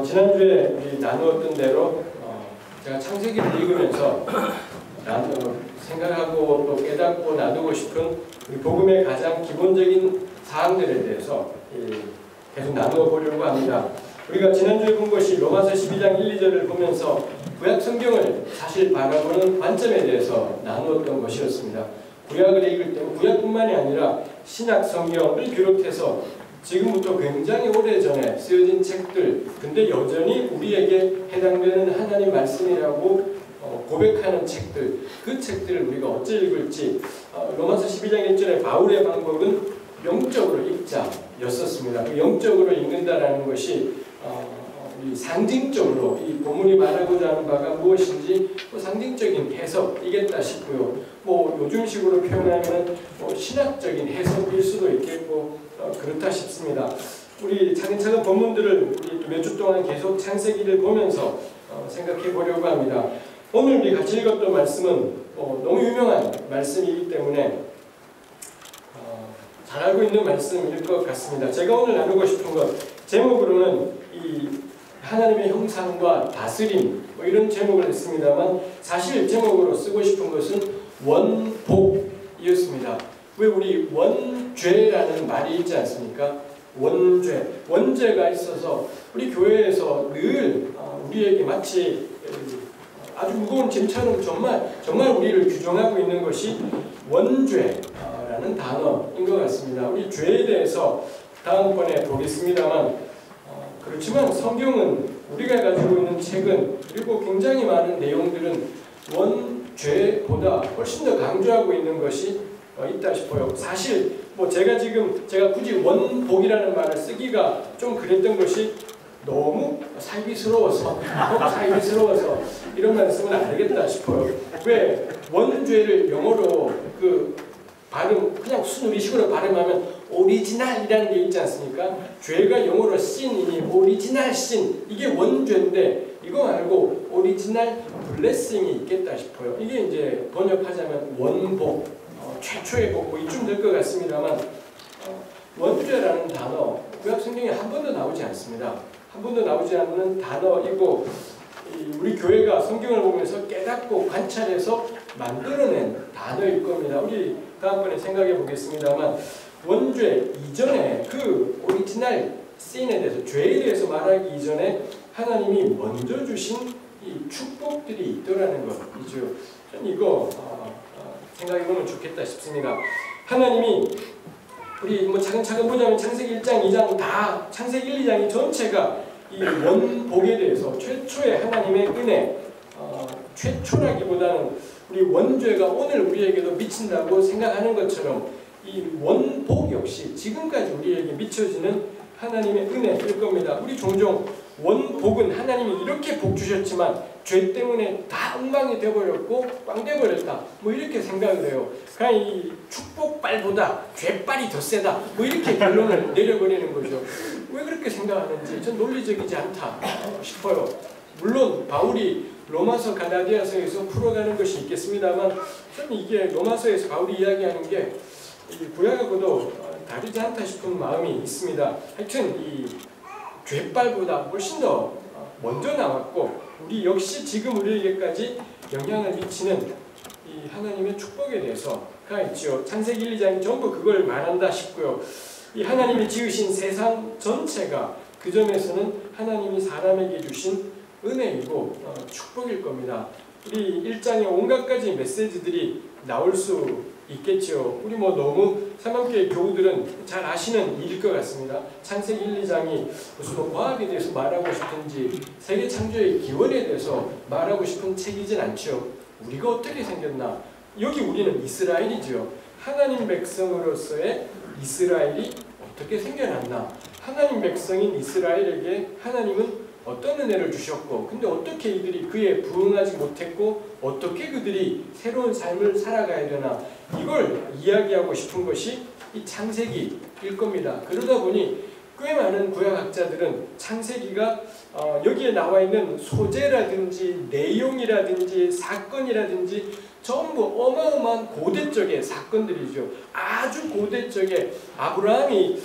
지난주에 나누었던 대로 제가 창세기를 읽으면서 생각하고 또 깨닫고 나누고 싶은 우리 복음의 가장 기본적인 사항들에 대해서 계속 나누어 보려고 합니다. 우리가 지난주에 본 것이 로마서 12장 1, 2절을 보면서 구약 성경을 사실 바라보는 관점에 대해서 나누었던 것이었습니다. 구약을 읽을 때 구약뿐만이 아니라 신약 성경을 비롯해서 지금부터 굉장히 오래전에 쓰여진 책들, 근데 여전히 우리에게 해당되는 하나님 말씀이라고 고백하는 책들, 그 책들을 우리가 어찌 읽을지 로마서 12장 1절에 바울의 방법은 영적으로 읽자였었습니다. 그 영적으로 읽는다라는 것이 상징적으로 이 본문이 말하고자 하는 바가 무엇인지 상징적인 해석이겠다 싶고요. 요즘식으로 표현하면 신학적인 해석일 수도 있겠고 그렇다 싶습니다. 우리 차근차근 본문들을 몇 주 동안 계속 창세기를 보면서 생각해 보려고 합니다. 오늘 우리 같이 읽었던 말씀은 너무 유명한 말씀이기 때문에 잘 알고 있는 말씀일 것 같습니다. 제가 오늘 나누고 싶은 것 제목으로는 이 하나님의 형상과 다스림 이런 제목을 했습니다만 사실 제목으로 쓰고 싶은 것은 원복이었습니다. 왜 우리 원죄라는 말이 있지 않습니까? 원죄가 있어서 우리 교회에서 늘 우리에게 마치 아주 무거운 짐처럼 정말 우리를 규정하고 있는 것이 원죄라는 단어인 것 같습니다. 우리 죄에 대해서 다음번에 보겠습니다만 그렇지만 성경은 우리가 가지고 있는 책은 그리고 굉장히 많은 내용들은 원죄보다 훨씬 더 강조하고 있는 것이 있다 싶어요. 사실 제가 굳이 원복이라는 말을 쓰기가 좀 그랬던 것이 너무 사이비스러워서 이런 말을 쓰면 안 되겠다 싶어요. 왜 원죄를 영어로 그냥 무슨 우리식으로 발음하면 오리지널이라는 게 있지 않습니까? 죄가 영어로 sin이니 오리지널 sin 이게 원죄인데 이거 말고 오리지널 블레싱이 있겠다 싶어요. 이게 이제 번역하자면 원복, 최초의 복 이쯤 될 것 같습니다만 원죄라는 단어 구약 성경에 한 번도 나오지 않습니다. 한 번도 나오지 않는 단어이고 우리 교회가 성경을 보면서 깨닫고 관찰해서 만들어낸 단어일 겁니다. 우리 다음번에 생각해 보겠습니다만 원죄 이전에 그 오리지널 씬에 대해서 죄에 대해서 말하기 이전에 하나님이 먼저 주신 이 축복들이 있더라는 것이죠. 전 이거 생각해 보면 좋겠다 싶습니다. 하나님이 우리 차근차근 보자면 창세기 1장, 2장 다 창세기 1, 2장이 전체가 이 원복에 대해서 최초의 하나님의 은혜, 최초라기보다는 우리 원죄가 오늘 우리에게도 미친다고 생각하는 것처럼 이 원복 역시 지금까지 우리에게 미쳐지는 하나님의 은혜일 겁니다. 우리 종종 원복은 하나님이 이렇게 복 주셨지만 죄 때문에 다 엉망이 되어버렸고 꽝 되어버렸다 이렇게 생각을 해요. 그냥 이 축복빨보다 죄빨이 더 세다 이렇게 결론을 내려버리는 거죠. 왜 그렇게 생각하는지 전 논리적이지 않다 싶어요. 물론 바울이 로마서 갈라디아서에서 풀어가는 것이 있겠습니다만 저는 이게 로마서에서 바울이 이야기하는 게 구약하고도 다르지 않다 싶은 마음이 있습니다. 하여튼 이 죄빨보다 훨씬 더 먼저 나왔고 우리 역시 지금 우리에게까지 영향을 미치는 이 하나님의 축복에 대해서가 있죠. 창세기 1, 2장이 전부 그걸 말한다 싶고요. 이 하나님이 지으신 세상 전체가 그 점에서는 하나님이 사람에게 주신 은혜이고 축복일 겁니다. 우리 1장에 온갖 가지 메시지들이 나올 수 있겠죠. 우리 너무 삼합교회 교우들은 잘 아시는 일일 것 같습니다. 창세기 1, 2장이 무슨 과학에 대해서 말하고 싶은지 세계 창조의 기원에 대해서 말하고 싶은 책이진 않죠. 우리가 어떻게 생겼나? 여기 우리는 이스라엘이죠. 하나님 백성으로서의 이스라엘이 어떻게 생겨났나? 하나님 백성인 이스라엘에게 하나님은 어떤 은혜를 주셨고 근데 어떻게 이들이 그에 부응하지 못했고 어떻게 그들이 새로운 삶을 살아가야 되나 이걸 이야기하고 싶은 것이 이 창세기일 겁니다. 그러다 보니 꽤 많은 구약학자들은 창세기가 여기에 나와 있는 소재라든지 내용이라든지 사건이라든지 전부 어마어마한 고대적의 사건들이죠. 아주 고대적의 아브라함이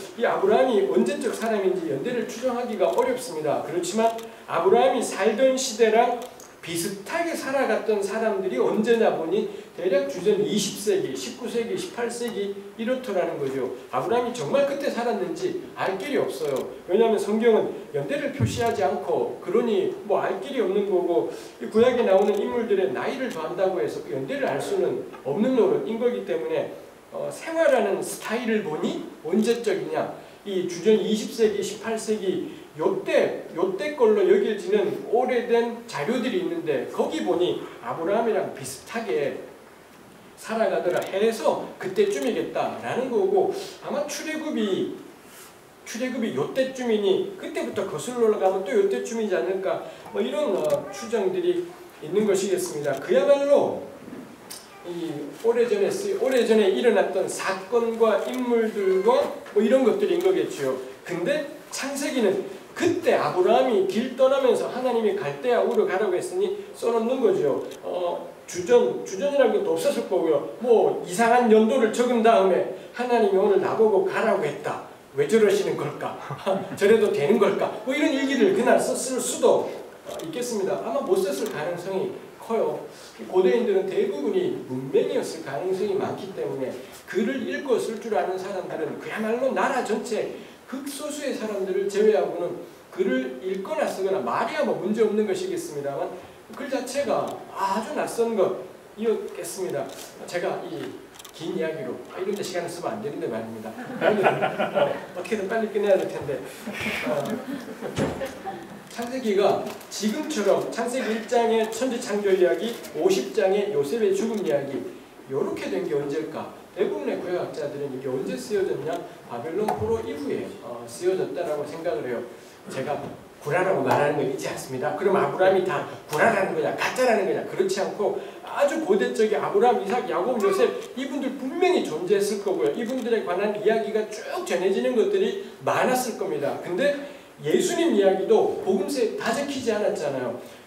언제적 사람인지 연대를 추정하기가 어렵습니다. 그렇지만 아브라함이 살던 시대랑 비슷하게 살아갔던 사람들이 언제냐 보니 대략 주전 20세기, 19세기, 18세기 이렇더라는 거죠. 아브라함이 정말 그때 살았는지 알 길이 없어요. 왜냐하면 성경은 연대를 표시하지 않고 그러니 뭐 알 길이 없는 거고 이 구약에 나오는 인물들의 나이를 더한다고 해서 그 연대를 알 수는 없는 노릇인 거기 때문에 생활하는 스타일을 보니 언제적이냐 이 주전 20세기, 18세기 요때 걸로 여겨지는 오래된 자료들이 있는데 거기 보니 아브라함이랑 비슷하게 살아가더라 해서 그때쯤이겠다라는 거고 아마 출애굽이 요때쯤이니 그때부터 거슬러 올라가면 또 요때쯤이지 않을까 뭐 이런 추정들이 있는 것이겠습니다. 그야말로 이 오래전에 일어났던 사건과 인물들과 뭐 이런 것들인 거겠죠. 근데 창세기는 그때 아브라함이 길 떠나면서 하나님이 갈대아 우르 가라고 했으니 써놓는 거죠. 주전이라는 것도 없었을 거고요. 뭐 이상한 연도를 적은 다음에 하나님이 오늘 나보고 가라고 했다. 왜 저러시는 걸까? 저래도 되는 걸까? 뭐 이런 일기를 그날 썼을 수도 있겠습니다. 아마 못 썼을 가능성이 커요. 고대인들은 대부분이 문맹이었을 가능성이 많기 때문에 글을 읽고 쓸 줄 아는 사람들은 그야말로 나라 전체 극소수의 사람들을 제외하고는 글을 읽거나 쓰거나 말이야 뭐 문제없는 것이겠습니다만 글 자체가 아주 낯선 것이었겠습니다. 제가 이 긴 이야기로 이런 데 시간을 쓰면 안 되는데 말입니다. 어떻게든 빨리 끝내야 될 텐데 창세기가 지금처럼 창세기 1장의 천지창조 이야기, 50장의 요셉의 죽음 이야기 이렇게 된 게 언제일까? 대부분의 구약학자들은 이게 언제 쓰여졌냐? 바벨론 포로 이후에 쓰여졌다라고 생각을 해요. 제가 구라라고 말하는 거 있지 않습니다. 그럼 아브라함이 다 구라라는 거냐 가짜라는 거냐 그렇지 않고 아주 고대적인 아브라함, 이삭, 야곱, 요셉 이분들 분명히 존재했을 거고요. 이분들에 관한 이야기가 쭉 전해지는 것들이 많았을 겁니다. 근데 예수님 이야기도 복음서에 다 적히지 않았잖아요.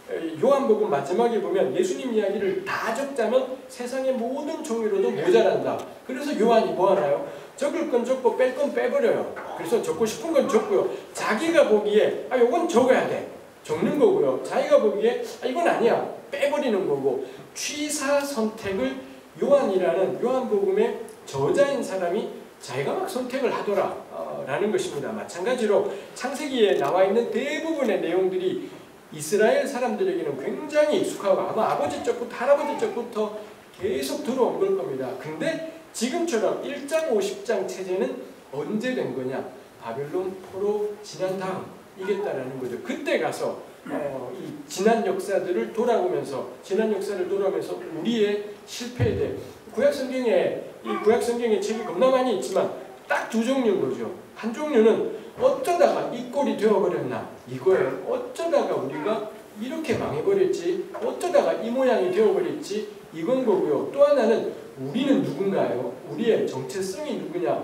요한복음 마지막에 보면 예수님 이야기를 다 적자면 세상의 모든 종류로도 모자란다. 그래서 요한이 뭐 하나요? 적을 건 적고 뺄 건 빼버려요. 그래서 적고 싶은 건 적고요. 자기가 보기에 요건 적어야 돼. 적는 거고요. 자기가 보기에 이건 아니야. 빼버리는 거고 취사 선택을 요한이라는 요한복음의 저자인 사람이 자기가 막 선택을 하더라 라는 것입니다. 마찬가지로 창세기에 나와 있는 대부분의 내용들이 이스라엘 사람들에게는 굉장히 익숙하고 아마 아버지 쪽부터 할아버지 쪽부터 계속 들어온 걸 겁니다. 근데 지금처럼 1장 50장 체제는 언제 된 거냐? 바벨론 포로 지난 다음이겠다라는 거죠. 그때 가서 이 지난 역사를 돌아오면서 우리의 실패에 대해 구약 성경에 책이 겁나 많이 있지만 딱 두 종류인 거죠. 한 종류는 어쩌다가 이 꼴이 되어버렸나 이거예요. 어쩌다가 우리가 이렇게 망해버렸지, 어쩌다가 이 모양이 되어버렸지 이건 거고요. 또 하나는 우리는 누군가요? 우리의 정체성이 누구냐?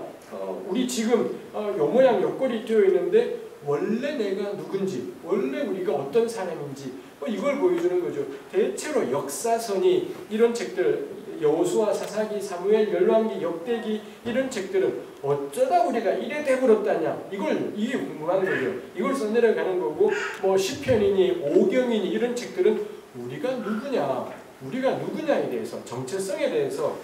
우리 지금 요 모양 요 꼴이 되어 있는데 원래 내가 누군지, 원래 우리가 어떤 사람인지 이걸 보여주는 거죠. 대체로 역사선이 이런 책들 여호수아, 사사기, 사무엘, 열왕기, 역대기 이런 책들은 어쩌다 우리가 이래 돼버렸다냐 이게 궁금한 거죠. 이걸 써내려가는 거고 뭐 시편이니 오경이니 이런 책들은 우리가 누구냐에 대해서 정체성에 대해서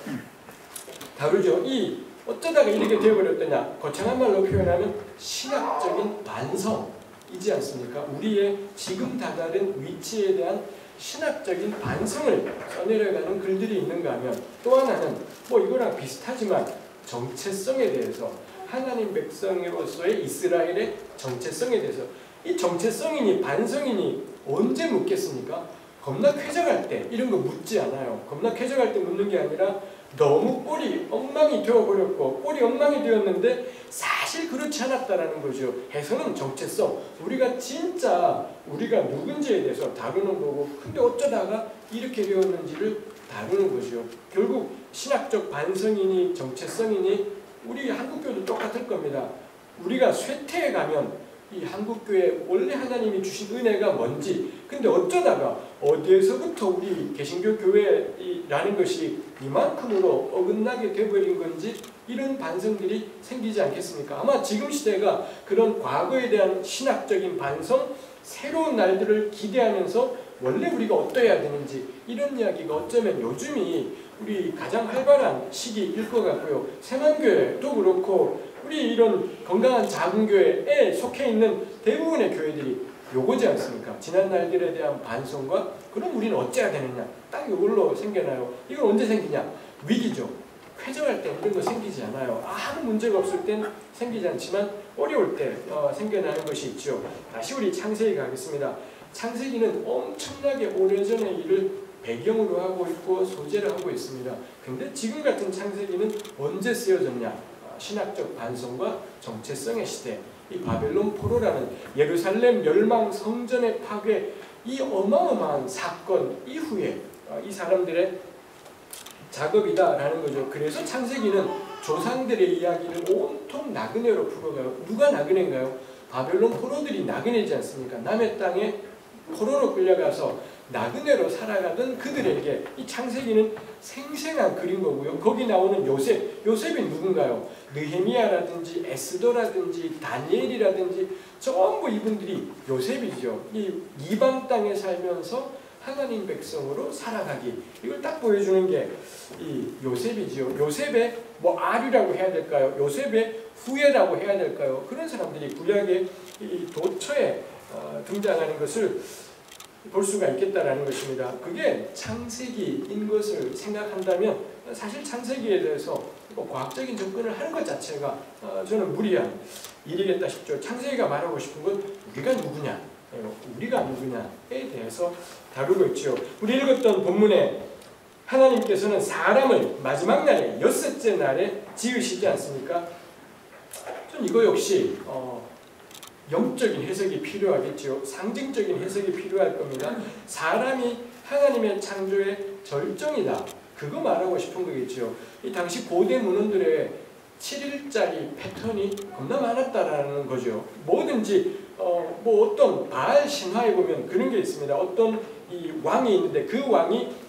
다루죠. 이 어쩌다가 이렇게 되어버렸더냐 거창한 말로 표현하면 신학적인 반성이지 않습니까? 우리의 지금 다다른 위치에 대한 신학적인 반성을 써내려가는 글들이 있는가 하면 또 하나는 이거랑 비슷하지만 정체성에 대해서 하나님 백성으로서의 이스라엘의 정체성에 대해서 이 정체성이니 반성이니 언제 묻겠습니까? 겁나 쾌적할 때 이런 거 묻지 않아요. 겁나 쾌적할 때 묻는 게 아니라 너무 꼴이 엉망이 되어버렸고 꼴이 엉망이 되었는데 사실 그렇지 않았다라는 거죠. 해서는 정체성, 우리가 누군지에 대해서 다루는 거고 근데 어쩌다가 이렇게 되었는지를 다루는 거죠. 결국 신학적 반성이니 정체성이니 우리 한국교도 똑같을 겁니다. 우리가 쇠퇴에 가면 이 한국교회 원래 하나님이 주신 은혜가 뭔지, 근데 어쩌다가 어디에서부터 우리 개신교 교회라는 것이 이만큼으로 어긋나게 돼버린 건지 이런 반성들이 생기지 않겠습니까? 아마 지금 시대가 그런 과거에 대한 신학적인 반성, 새로운 날들을 기대하면서 원래 우리가 어떠해야 되는지 이런 이야기가 어쩌면 요즘이 우리 가장 활발한 시기일 것 같고요. 새만교회도 그렇고 우리 이런 건강한 작은 교회에 속해 있는 대부분의 교회들이 요거지 않습니까? 지난 날들에 대한 반성과 그럼 우리는 어째야 되느냐, 딱 요걸로 생겨나요. 이건 언제 생기냐? 위기죠. 쾌정할 때 이런 거 생기지 않아요. 아무 문제가 없을 땐 생기지 않지만 어려울 때 생겨나는 것이 있죠. 다시 우리 창세기 가겠습니다. 창세기는 엄청나게 오래전의 일을 배경으로 하고 있고 소재를 하고 있습니다. 근데 지금 같은 창세기는 언제 쓰여졌냐? 신학적 반성과 정체성의 시대, 이 바벨론 포로라는 예루살렘 멸망, 성전의 파괴, 이 어마어마한 사건 이후에 이 사람들의 작업이다라는 거죠. 그래서 창세기는 조상들의 이야기를 온통 나그네로 풀어가요. 누가 나그네인가요? 바벨론 포로들이 나그네지 않습니까? 남의 땅에 포로로 끌려가서 나그네로 살아가던 그들에게 이 창세기는 생생한 그린 거고요. 거기 나오는 요셉이 누군가요? 느헤미야라든지 에스더라든지 다니엘이라든지 전부 이분들이 요셉이죠. 이 이방 땅에 살면서 하나님 백성으로 살아가기, 이걸 딱 보여주는 게 이 요셉이지요. 요셉의 뭐 아류라고 해야 될까요? 요셉의 후예라고 해야 될까요? 그런 사람들이 구약의 이 도처에 등장하는 것을 볼 수가 있겠다라는 것입니다. 그게 창세기인 것을 생각한다면 사실 창세기에 대해서 과학적인 접근을 하는 것 자체가 저는 무리한 일이겠다 싶죠. 창세기가 말하고 싶은 건 우리가 누구냐, 우리가 누구냐에 대해서 다루고 있죠. 우리 읽었던 본문에 하나님께서는 사람을 마지막 날에, 여섯째 날에 지으시지 않습니까? 전 이거 역시 영적인 해석이 필요하겠죠. 상징적인 해석이 필요할 겁니다. 사람이 하나님의 창조의 절정이다, 그거 말하고 싶은 거겠죠. 이 당시 고대 문헌들의 7일짜리 패턴이 겁나 많았다라는 거죠. 뭐든지 뭐 어떤 바알 신화에 보면 그런 게 있습니다. 어떤 이 왕이 있는데 그 왕이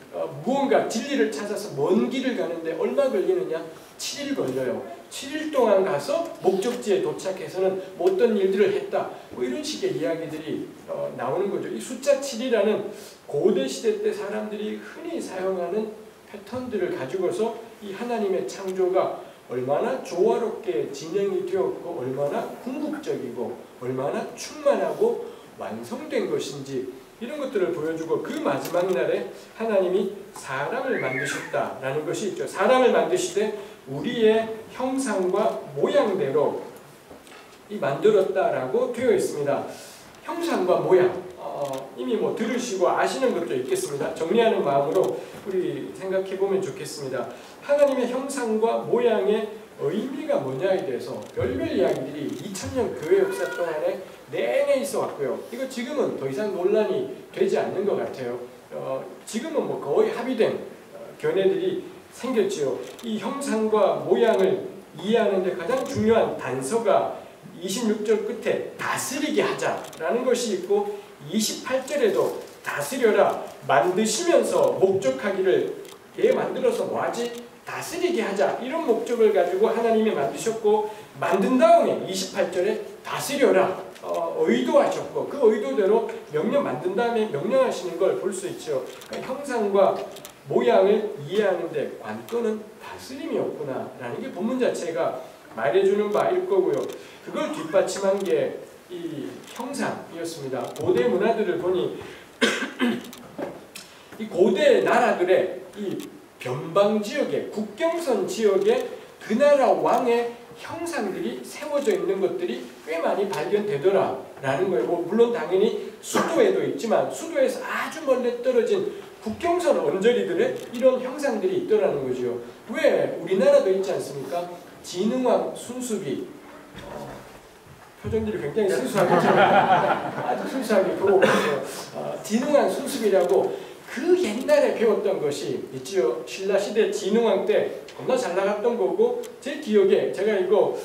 무언가 진리를 찾아서 먼 길을 가는데 얼마 걸리느냐? 7일 걸려요. 7일 동안 가서 목적지에 도착해서는 뭐 어떤 일들을 했다, 뭐 이런 식의 이야기들이 나오는 거죠. 이 숫자 7이라는 고대 시대 때 사람들이 흔히 사용하는 패턴들을 가지고서 이 하나님의 창조가 얼마나 조화롭게 진행이 되었고 얼마나 궁극적이고 얼마나 충만하고 완성된 것인지 이런 것들을 보여주고, 그 마지막 날에 하나님이 사람을 만드셨다라는 것이 있죠. 사람을 만드시되 우리의 형상과 모양대로 만들었다라고 되어 있습니다. 형상과 모양, 이미 뭐 들으시고 아시는 것도 있겠습니다. 정리하는 마음으로 우리 생각해 보면 좋겠습니다. 하나님의 형상과 모양의 의미가 뭐냐에 대해서 별별 이야기들이 2000년 교회 역사 동안에 내내 있어 왔고요. 이거 지금은 더 이상 논란이 되지 않는 것 같아요. 지금은 뭐 거의 합의된 견해들이 생겼지요. 이 형상과 모양을 이해하는 데 가장 중요한 단서가 26절 끝에 다스리게 하자라는 것이 있고, 28절에도 다스려라, 만드시면서 목적하기를, 얘 만들어서 뭐하지? 다스리게 하자, 이런 목적을 가지고 하나님이 만드셨고, 만든 다음에 28절에 다스려라 의도하셨고, 그 의도대로 만든 다음에 명령하시는 걸 볼 수 있죠. 그러니까 형상과 모양을 이해하는데 관건은 다스림이었구나라는 게 본문 자체가 말해주는 바일 거고요. 그걸 뒷받침한 게 이 형상이었습니다. 고대 문화들을 보니 이 고대 나라들의 이 변방 지역에, 국경선 지역에 그 나라 왕의 형상들이 세워져 있는 것들이 꽤 많이 발견되더라라는 거예요. 뭐 물론 당연히 수도에도 있지만 수도에서 아주 멀리 떨어진 국경선 언저리들의 이런 형상들이 있더라는 거죠. 왜? 우리나라도 있지 않습니까? 진흥왕 순수비, 표정들이 굉장히 순수하게 아주 순수하게 보고 계세요. 진흥왕 순수비라고 그 옛날에 배웠던 것이 있지요. 신라시대 진흥왕 때 겁나 잘 나갔던 거고, 제 기억에 제가 이거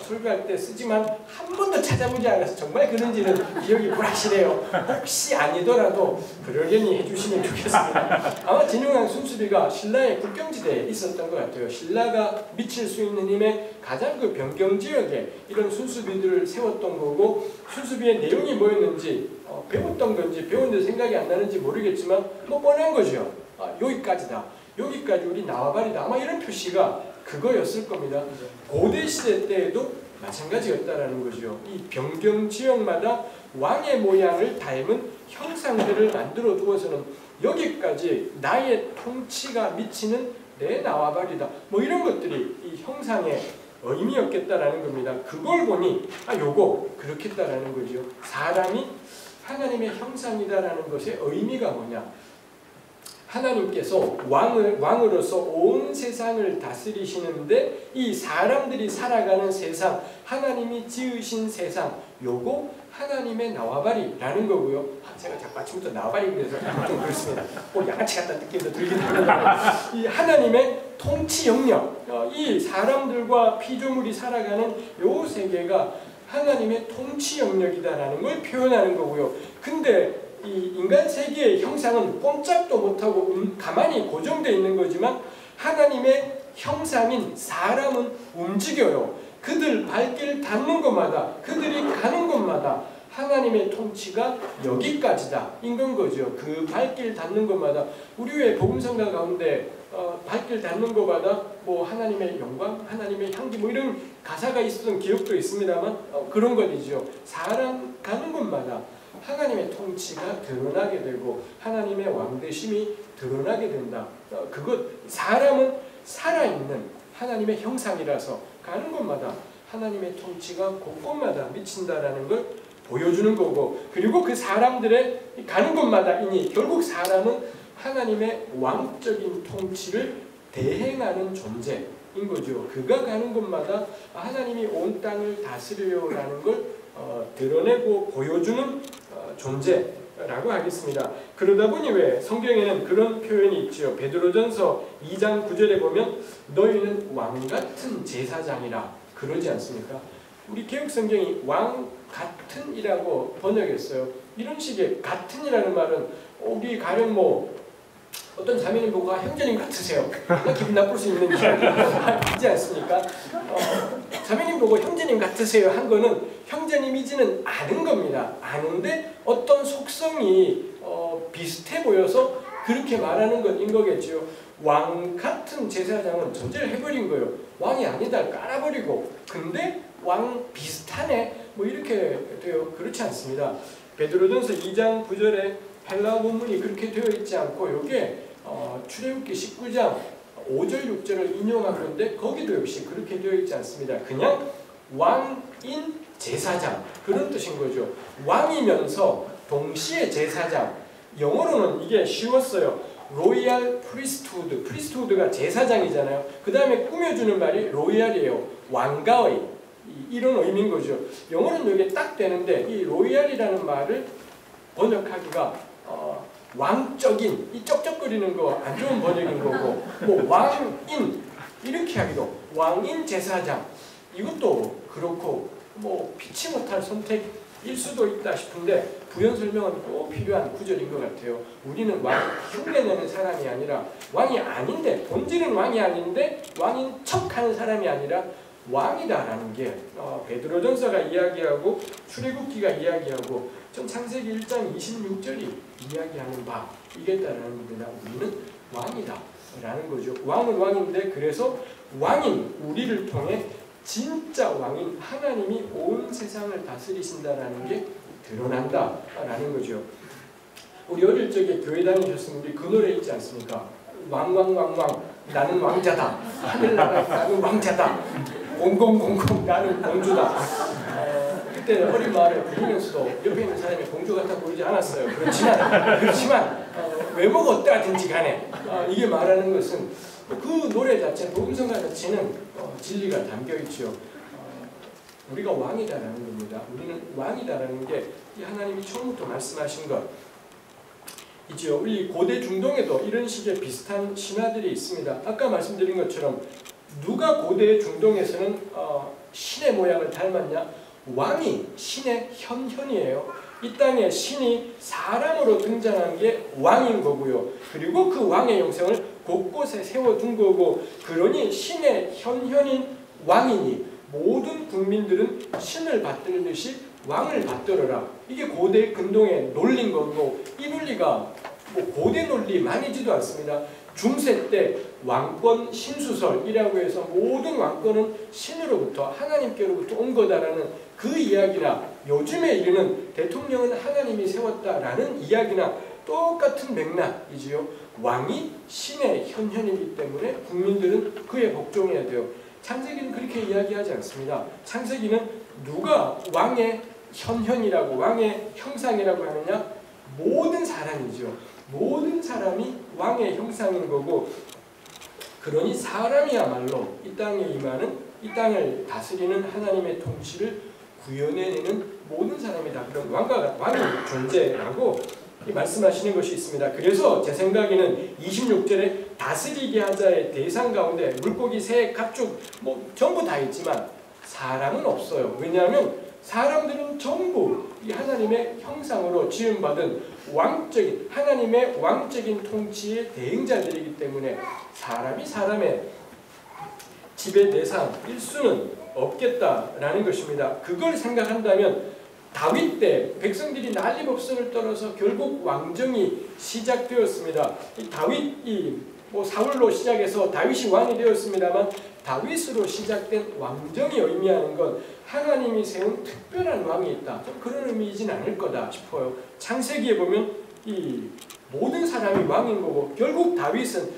설교할 때 쓰지만 한 번도 찾아보지 않아서 정말 그런지는 기억이 불확실해요. 혹시 아니더라도 그러려니 해주시면 좋겠습니다. 아마 진흥왕 순수비가 신라의 국경지대에 있었던 것 같아요. 신라가 미칠 수 있는 힘의 가장 그 변경지역에 이런 순수비들을 세웠던 거고, 순수비의 내용이 뭐였는지 배웠던 건지 배웠는데 생각이 안 나는지 모르겠지만 뭐 뻔한 거죠. 여기까지다. 여기까지 우리 나와바리다. 아마 이런 표시가 그거였을 겁니다. 고대 시대 때에도 마찬가지였다라는 거죠. 이 변경 지역마다 왕의 모양을 닮은 형상들을 만들어 두어서는 여기까지 나의 통치가 미치는 내 나와바리다. 뭐 이런 것들이 이 형상의 의미였겠다라는 겁니다. 그걸 보니 요거 그렇겠다라는 거죠. 사람이 하나님의 형상이다라는 것의 의미가 뭐냐? 하나님께서 왕으로서 온 세상을 다스리시는데 이 사람들이 살아가는 세상, 하나님이 지으신 세상, 요거 하나님의 나와바리라는 거고요. 제가 자꾸 아침부터 나와바리 그래서 좀 그렇습니다. 양아치 같다는 느낌도 들긴 합니다. 이 하나님의 통치 영역, 이 사람들과 피조물이 살아가는 요 세계가 하나님의 통치 영역이다라는 걸 표현하는 거고요. 근데 이 인간 세계의 형상은 꼼짝도 못하고 가만히 고정되어 있는 거지만 하나님의 형상인 사람은 움직여요. 그들 발길 닿는 곳마다, 그들이 가는 곳마다 하나님의 통치가 여기까지다 인건 거죠. 그 발길 닿는 곳마다 우리 왜 복음성가 가운데 발길 닿는 곳마다 뭐 하나님의 영광, 하나님의 향기 뭐 이런 가사가 있었던 기억도 있습니다만 그런 것이죠. 사람 가는 곳마다 하나님의 통치가 드러나게 되고 하나님의 왕되심이 드러나게 된다. 그것 사람은 살아있는 하나님의 형상이라서 가는 곳마다 하나님의 통치가 곳곳마다 미친다라는 걸 보여주는 거고, 그리고 그 사람들의 가는 곳마다이니 결국 사람은 하나님의 왕적인 통치를 대행하는 존재인 거죠. 그가 가는 곳마다 하나님이 온 땅을 다스려요라는 걸 드러내고 보여주는 존재라고 하겠습니다. 그러다 보니 왜 성경에는 그런 표현이 있죠. 베드로전서 2장 9절에 보면 너희는 왕같은 제사장이라 그러지 않습니까? 우리 개혁성경이 왕같은이라고 번역했어요. 이런 식의 같은이라는 말은 우리 가령 뭐 어떤 자매님 보고 형제님 같으세요. 기분 나쁠 수 있는 이야기이지 않습니까? 자매님 보고 형제님 같으세요 한 거는 형제님이지는 않은 겁니다. 아는데 어떤 속성이 비슷해 보여서 그렇게 말하는 것인 거겠죠. 왕 같은 제사장은 전제를 해버린 거예요. 왕이 아니다 깔아버리고, 근데 왕 비슷하네 뭐 이렇게 돼요. 그렇지 않습니다. 베드로전서 2장 9절에 헬라어 본문이 그렇게 되어 있지 않고 이게 출애굽기 19장 5절 6절을 인용한 건데 거기도 역시 그렇게 되어 있지 않습니다. 그냥 왕인 제사장 그런 뜻인 거죠. 왕이면서 동시에 제사장. 영어로는 이게 쉬웠어요. 로이얼 프리스트후드. 프리스트후드가 제사장이잖아요. 그 다음에 꾸며주는 말이 로이얼이에요. 왕가의 이런 의미인 거죠. 영어는 이게 딱 되는데 이 로이얼이라는 말을 번역하기가 왕적인 이 쩍쩍거리는 거 안 좋은 번역인 거고, 뭐 왕인 이렇게 하기도 왕인 제사장 이것도 그렇고 뭐 피치 못할 선택일 수도 있다 싶은데 부연 설명은 꼭 필요한 구절인 것 같아요. 우리는 왕 흉내내는 사람이 아니라 왕이 아닌데 본질은 왕이 아닌데 왕인 척하는 사람이 아니라 왕이다라는 게 베드로전서가 이야기하고 출애굽기가 이야기하고 전 창세기 1장 26절이 이야기하는 바이겠다라는 겁니다. 우리는 왕이다 라는 거죠. 왕은 왕인데 그래서 왕인 우리를 통해 진짜 왕인 하나님이 온 세상을 다스리신다라는 게 드러난다 라는 거죠. 우리 어릴 적에 교회 다니셨으면 우리 그 노래 있지 않습니까? 왕왕왕왕 나는 왕자다. 하늘나라 나는 왕자다. 공공공공 나는 공주다. 그때 어린 마을에 부르면서도 옆에 있는 사람이 공주 같아 보이지 않았어요. 그렇지만 외모가 어떠하든지 간에 이게 말하는 것은 그 노래 자체, 복음성가 자체는 진리가 담겨 있죠. 우리가 왕이다라는 겁니다. 우리는 왕이다라는 게 하나님이 처음부터 말씀하신 것. 이지요. 이 고대 중동에도 이런 식의 비슷한 신화들이 있습니다. 아까 말씀드린 것처럼 누가 고대 중동에서는 신의 모양을 닮았냐? 왕이 신의 현현이에요. 이 땅에 신이 사람으로 등장한 게 왕인 거고요. 그리고 그 왕의 영성을 곳곳에 세워둔 거고, 그러니 신의 현현인 왕이니 모든 국민들은 신을 받들듯이 왕을 받들어라. 이게 고대 근동의 논리인 거고, 이 논리가 뭐 고대 논리만이지도 않습니다. 중세 때 왕권 신수설이라고 해서 모든 왕권은 신으로부터 하나님께로부터 온 거다라는 그 이야기나 요즘에 이르는 대통령은 하나님이 세웠다라는 이야기나 똑같은 맥락이지요. 왕이 신의 현현이기 때문에 국민들은 그에 복종해야 돼요. 창세기는 그렇게 이야기하지 않습니다. 창세기는 누가 왕의 현현이라고, 왕의 형상이라고 하느냐? 모든 사람이죠. 모든 사람이 왕의 형상인 거고, 그러니 사람이야말로 이 땅에 임하는, 이 땅을 다스리는 하나님의 통치를 구현해내는 모든 사람이 다 그런 왕의 존재라고 말씀하시는 것이 있습니다. 그래서 제 생각에는 26절에 다스리게 하자의 대상 가운데 물고기, 새, 가축 뭐 전부 다 있지만 사람은 없어요. 왜냐하면 사람들은 전부 이 하나님의 형상으로 지음받은 왕적인, 하나님의 왕적인 통치의 대행자들이기 때문에 사람이 사람의 지배 대상일 수는 없겠다라는 것입니다. 그걸 생각한다면 다윗 때 백성들이 난리법석을 떨어서 결국 왕정이 시작되었습니다. 이 다윗이 뭐 사울로 시작해서 다윗이 왕이 되었습니다만, 다윗으로 시작된 왕정이 의미하는 건 하나님이 세운 특별한 왕이 있다, 좀 그런 의미이진 않을 거다 싶어요. 창세기에 보면 이 모든 사람이 왕인 거고, 결국 다윗은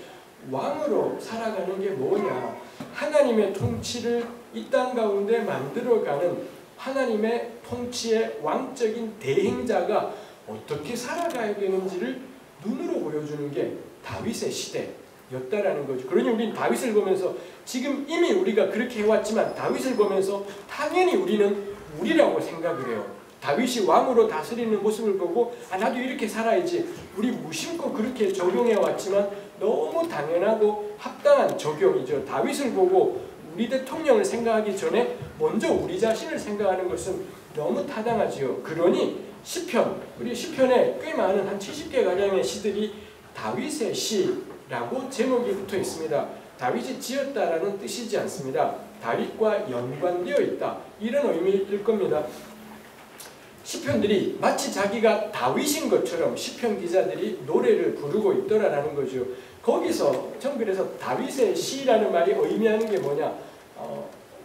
왕으로 살아가는 게 뭐냐? 하나님의 통치를 이 땅 가운데 만들어가는 하나님의 통치의 왕적인 대행자가 어떻게 살아가야 되는지를 눈으로 보여주는 게 다윗의 시대였다라는 거죠. 그러니 우리는 다윗을 보면서, 지금 이미 우리가 그렇게 해왔지만 다윗을 보면서 당연히 우리는 우리라고 생각을 해요. 다윗이 왕으로 다스리는 모습을 보고 나도 이렇게 살아야지, 우리 무심코 그렇게 적용해왔지만 너무 당연하고 합당한 적용이죠. 다윗을 보고 우리 대통령을 생각하기 전에 먼저 우리 자신을 생각하는 것은 너무 타당하지요. 그러니 시편, 우리 시편에 꽤 많은 한 70개가량의 시들이 다윗의 시라고 제목이 붙어 있습니다. 다윗이 지었다라는 뜻이지 않습니다. 다윗과 연관되어 있다, 이런 의미일 겁니다. 시편들이 마치 자기가 다윗인 것처럼 시편 기자들이 노래를 부르고 있더라라는 거죠. 거기서 정글에서 다윗의 시라는 말이 의미하는 게 뭐냐?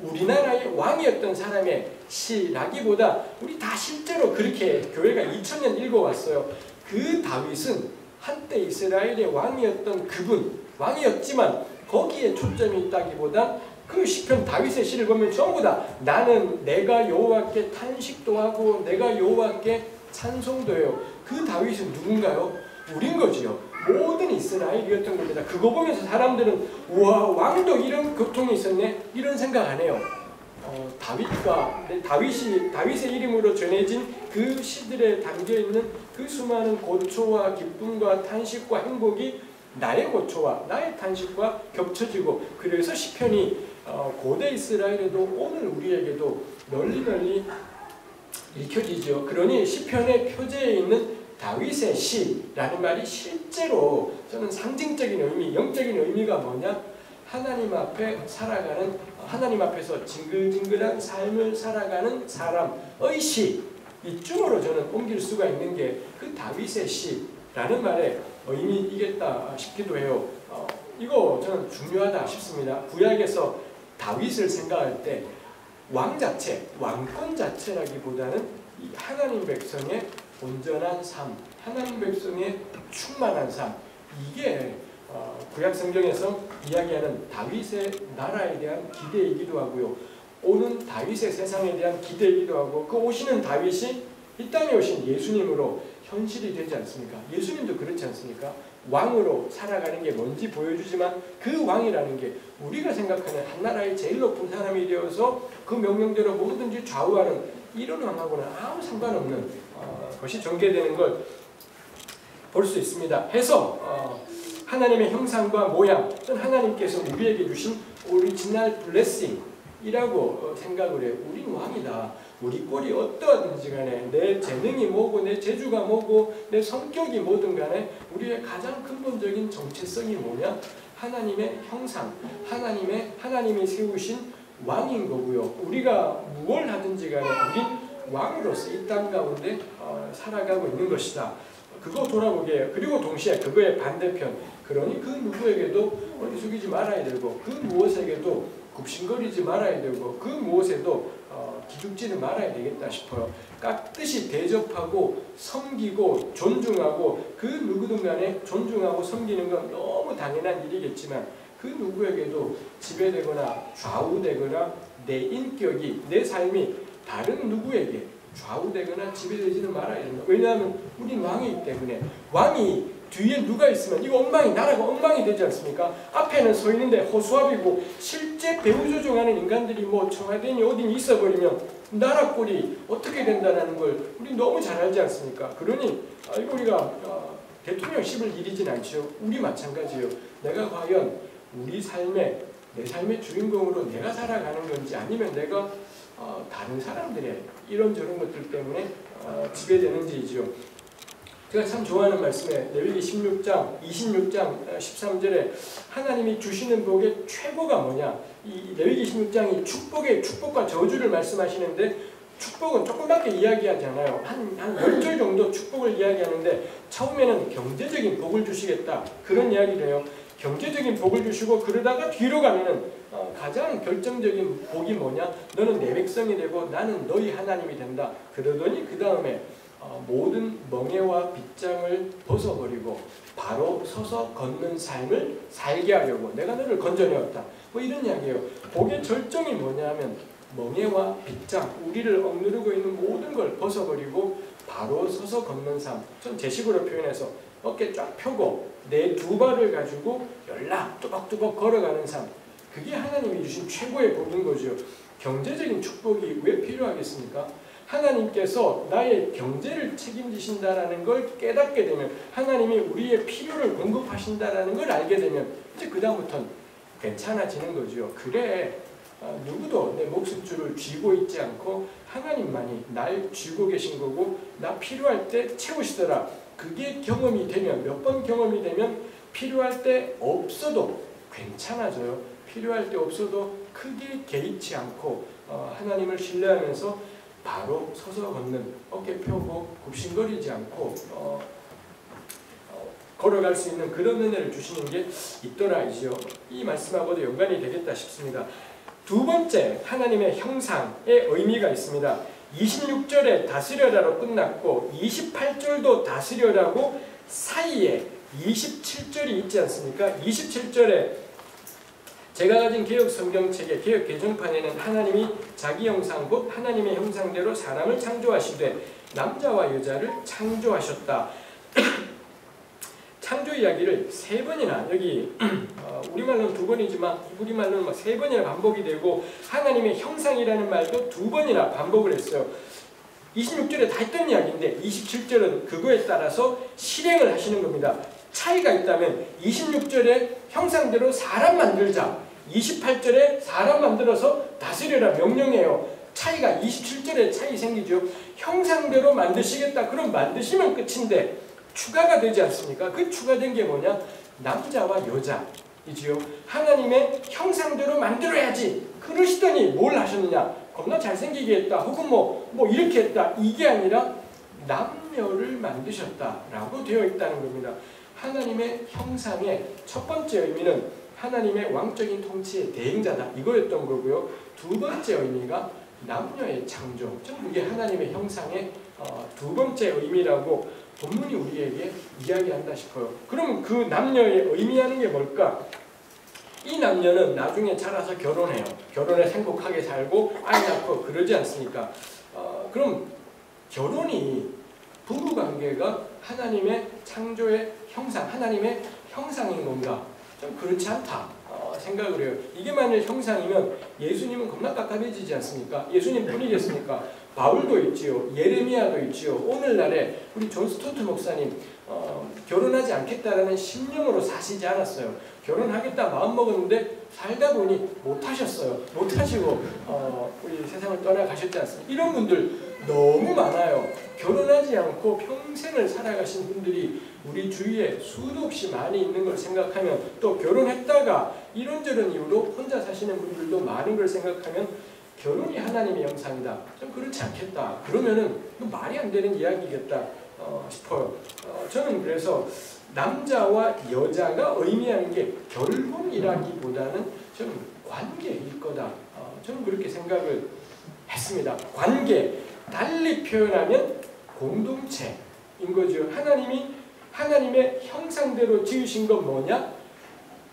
우리나라의 왕이었던 사람의 시라기보다 우리 다 실제로 그렇게 교회가 2000년 읽어왔어요. 그 다윗은 한때 이스라엘의 왕이었던 그분, 왕이었지만 거기에 초점이 있다기보다 그 시편 다윗의 시를 보면 전부 다 나는 내가 여호와께 탄식도 하고 내가 여호와께 찬송도 해요. 그 다윗은 누군가요? 우린 거지요. 모든 이스라엘이었던 겁니다. 그거 보면서 사람들은 우와, 왕도 이런 고통이 있었네, 이런 생각 안 해요. 다윗의 이름으로 전해진 그 시들에 담겨있는 그 수많은 고초와 기쁨과 탄식과 행복이 나의 고초와 나의 탄식과 겹쳐지고, 그래서 시편이 고대 이스라엘에도 오늘 우리에게도 널리 읽혀지죠. 그러니 시편의 표제에 있는 다윗의 시라는 말이 실제로 저는 상징적인 의미, 영적인 의미가 뭐냐? 하나님 앞에 살아가는, 하나님 앞에서 징글징글한 삶을 살아가는 사람의 시, 이쯤으로 저는 옮길 수가 있는 게 그 다윗의 시라는 말의 의미이겠다 싶기도 해요. 이거 저는 중요하다 싶습니다. 구약에서 다윗을 생각할 때 왕 자체, 왕권 자체라기보다는 이 하나님 백성의 온전한 삶, 하나님 백성의 충만한 삶, 이게 구약 성경에서 이야기하는 다윗의 나라에 대한 기대이기도 하고요. 오는 다윗의 세상에 대한 기대이기도 하고, 그 오시는 다윗이 이 땅에 오신 예수님으로 현실이 되지 않습니까? 예수님도 그렇지 않습니까? 왕으로 살아가는 게 뭔지 보여주지만 그 왕이라는 게 우리가 생각하는 한나라의 제일 높은 사람이 되어서 그 명령대로 뭐든지 좌우하는 이런 왕하고는 아무 상관없는 것이 전개되는 걸 볼 수 있습니다. 해서 하나님의 형상과 모양, 또는 하나님께서 우리에게 주신 오리지널 블레싱이라고 생각을 해요. 우린 왕이다. 우리 꼴이 어떠하든지 간에 내 재능이 뭐고 내 재주가 뭐고 내 성격이 뭐든 간에 우리의 가장 근본적인 정체성이 뭐냐? 하나님의 형상, 하나님이 세우신 왕인 거고요. 우리가 무엇을 하든지 간에 우린 왕으로서 이 땅 가운데 살아가고 있는 것이다. 그거 돌아보게 해요. 그리고 동시에 그거의 반대편, 그러니 그 누구에게도 머리 숙이지 말아야 되고 그 무엇에게도 굽신거리지 말아야 되고 그 무엇에도 기죽지는 말아야 되겠다 싶어요. 깍듯이 대접하고 섬기고 존중하고 그 누구든 간에 존중하고 섬기는 건 너무 당연한 일이겠지만 그 누구에게도 지배되거나 좌우되거나 내 인격이, 내 삶이 다른 누구에게 좌우되거나 지배되지는 말아야 된다. 왜냐하면 우린 왕이기 때문에. 왕이 뒤에 누가 있으면 이거 나라가 엉망이 되지 않습니까? 앞에는 서 있는데 허수아비고 실제 배후 조종하는 인간들이 뭐 청와대니 어디 있어버리면 나라 꼴이 어떻게 된다는 걸 우리 너무 잘 알지 않습니까? 그러니 이거 우리가 대통령 씹을 일이진 않죠. 우리 마찬가지예요. 내가 과연 우리 삶의, 내 삶의 주인공으로 내가 살아가는 건지 아니면 내가 다른 사람들의 이런저런 것들 때문에 지배되는지이죠. 제가 참 좋아하는 말씀에 레위기 16장 26장 13절에 하나님이 주시는 복의 최고가 뭐냐, 이 레위기 16장이 축복과 저주를 말씀하시는데 축복은 조금밖에 이야기하지 않아요. 한 10절 정도 축복을 이야기하는데 처음에는 경제적인 복을 주시겠다 그런 이야기를 해요. 경제적인 복을 주시고 그러다가 뒤로 가면은 가장 결정적인 복이 뭐냐, 너는 내 백성이 되고 나는 너희 하나님이 된다. 그러더니 그 다음에 모든 멍에와 빗장을 벗어버리고 바로 서서 걷는 삶을 살게 하려고 내가 너를 건져내었다. 뭐 이런 이야기예요. 복의 절정이 뭐냐면 멍에와 빗장, 우리를 억누르고 있는 모든 걸 벗어버리고 바로 서서 걷는 삶. 전 제식으로 표현해서 어깨 쫙 펴고 내 두 발을 가지고 연락 뚜벅뚜벅 걸어가는 삶. 그게 하나님이 주신 최고의 복인 거죠. 경제적인 축복이 왜 필요하겠습니까? 하나님께서 나의 경제를 책임지신다라는 걸 깨닫게 되면, 하나님이 우리의 필요를 공급하신다라는 걸 알게 되면 이제 그 다음부터는 괜찮아지는 거죠. 그래, 누구도 내 목숨줄을 쥐고 있지 않고 하나님만이 날 쥐고 계신 거고 나 필요할 때 채우시더라. 그게 경험이 되면, 몇 번 경험이 되면 필요할 때 없어도 괜찮아져요. 필요할 때 없어도 크게 개의치 않고 하나님을 신뢰하면서 바로 서서 걷는, 어깨 펴고 굽신거리지 않고 걸어갈 수 있는 그런 은혜를 주시는 게 있더라이지요. 이 말씀하고도 연관이 되겠다 싶습니다. 두 번째, 하나님의 형상의 의미가 있습니다. 26절에 다스려라로 끝났고 28절도 다스려라고 사이에 27절이 있지 않습니까? 27절에 제가 가진 개혁 성경책의 개혁 개정판에는 하나님이 자기 형상 곧 하나님의 형상대로 사람을 창조하시되 남자와 여자를 창조하셨다. 창조 이야기를 세 번이나, 여기 우리말로는 두 번이지만 우리말로는 막 세 번이나 반복이 되고 하나님의 형상이라는 말도 두 번이나 반복을 했어요. 26절에 다 했던 이야기인데 27절은 그거에 따라서 실행을 하시는 겁니다. 차이가 있다면 26절에 형상대로 사람 만들자, 28절에 사람 만들어서 다스려라 명령해요. 차이가 27절에 차이 생기죠. 형상대로 만드시겠다. 그럼 만드시면 끝인데 추가가 되지 않습니까? 그 추가된 게 뭐냐? 남자와 여자이지요. 하나님의 형상대로 만들어야지. 그러시더니 뭘 하셨느냐? 겁나 잘생기게 했다. 혹은 뭐 이렇게 했다. 이게 아니라 남녀를 만드셨다라고 되어 있다는 겁니다. 하나님의 형상의 첫 번째 의미는 하나님의 왕적인 통치의 대행자다, 이거였던 거고요. 두 번째 의미가 남녀의 창조, 이게 하나님의 형상의 두 번째 의미라고 본문이 우리에게 이야기한다 싶어요. 그럼 그 남녀의 의미하는 게 뭘까? 이 남녀는 나중에 자라서 결혼해요. 결혼해서 행복하게 살고 아이 낳고 그러지 않습니까? 그럼 결혼이, 부부관계가 하나님의 창조의 형상, 하나님의 형상인 건가? 좀 그렇지 않다 생각을 해요. 이게 만일 형상이면 예수님은 겁나 깝깝해지지 않습니까? 예수님 뿐이겠습니까? 바울도 있지요. 예레미야도 있지요. 오늘날에 우리 존 스토트 목사님 결혼하지 않겠다라는 신념으로 사시지 않았어요. 결혼하겠다 마음먹었는데 살다 보니 못하셨어요. 못하시고 우리 세상을 떠나가셨지 않습니까? 이런 분들 너무 많아요. 결혼하지 않고 평생을 살아가신 분들이 우리 주위에 수도 없이 많이 있는 걸 생각하면, 또 결혼했다가 이런저런 이유로 혼자 사시는 분들도 많은 걸 생각하면 결혼이 하나님의 형상이다, 좀 그렇지 않겠다, 그러면은 말이 안 되는 이야기겠다 싶어요. 저는 그래서 남자와 여자가 의미하는 게 결혼이라기보다는 저는 관계일 거다, 저는 그렇게 생각을 했습니다. 관계, 달리 표현하면 공동체인 거죠. 하나님의 형상대로 지으신 건 뭐냐?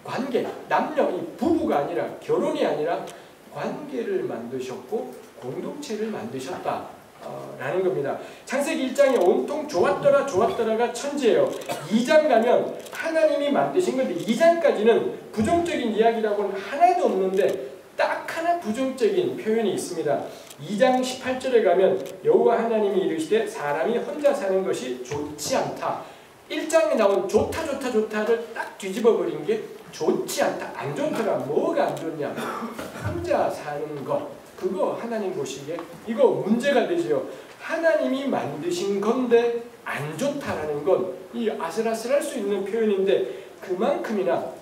관계, 남녀, 이 부부가 아니라, 결혼이 아니라 관계를 만드셨고 공동체를 만드셨다 라는 겁니다. 창세기 1장에 온통 좋았더라 좋았더라가 천지예요. 2장 가면 하나님이 만드신 건데 2장까지는 부정적인 이야기라고는 하나도 없는데 딱 하나 부정적인 표현이 있습니다. 2장 18절에 가면 여호와 하나님이 이르시되 사람이 혼자 사는 것이 좋지 않다. 1장에 나온 좋다 좋다 좋다를 딱 뒤집어 버린 게 좋지 않다, 안 좋더라. 뭐가 안 좋냐? 혼자 사는 것, 그거 하나님 보시기에 이거 문제가 되죠. 하나님이 만드신 건데 안 좋다라는 건 이 아슬아슬할 수 있는 표현인데, 그만큼이나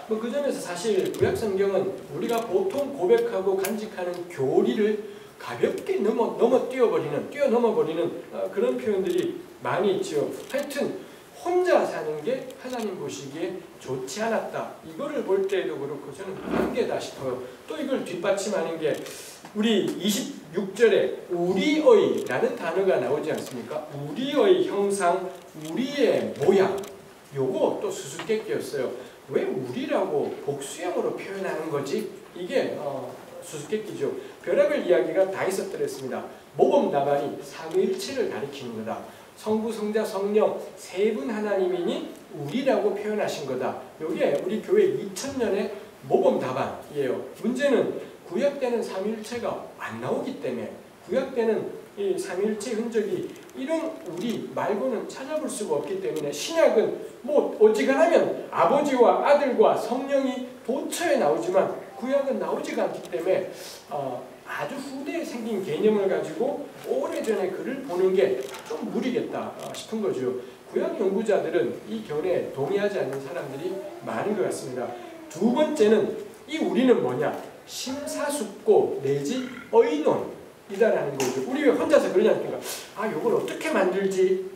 그 점에서 사실 구약 성경은 우리가 보통 고백하고 간직하는 교리를 가볍게 뛰어넘어 버리는 그런 표현들이 많이 있죠. 하여튼 혼자 사는 게 하나님 보시기에 좋지 않았다. 이거를 볼 때에도 그렇고 저는 관계다 싶어요. 또 이걸 뒷받침하는 게 우리 26절에 우리의 라는 단어가 나오지 않습니까? 우리의 형상, 우리의 모양, 요거 또 수수께끼였어요. 왜 우리라고 복수형으로 표현하는 거지? 이게 수수께끼죠. 별의별 이야기가 다 있었더랬습니다. 모범 답안이 삼위일체를 가리키는 거다. 성부, 성자, 성령 세 분 하나님이니 우리라고 표현하신 거다. 이게 우리 교회 2000년의 모범 답안이에요. 문제는 구약 때는 삼위일체가 안 나오기 때문에, 구약 때는 이 삼위일체 흔적이 이런 우리 말고는 찾아볼 수가 없기 때문에, 신약은 뭐 어지간하면 아버지와 아들과 성령이 도처에 나오지만 구약은 나오지가 않기 때문에 아주 후대에 생긴 개념을 가지고 오래전에 글을 보는 게 좀 무리겠다 싶은 거죠. 구약 연구자들은 이 견해에 동의하지 않는 사람들이 많은 것 같습니다. 두 번째는 이 우리는 뭐냐? 심사숙고 내지 의논이다라는 거죠. 우리 왜 혼자서 그러지 않습니까? 이걸 어떻게 만들지?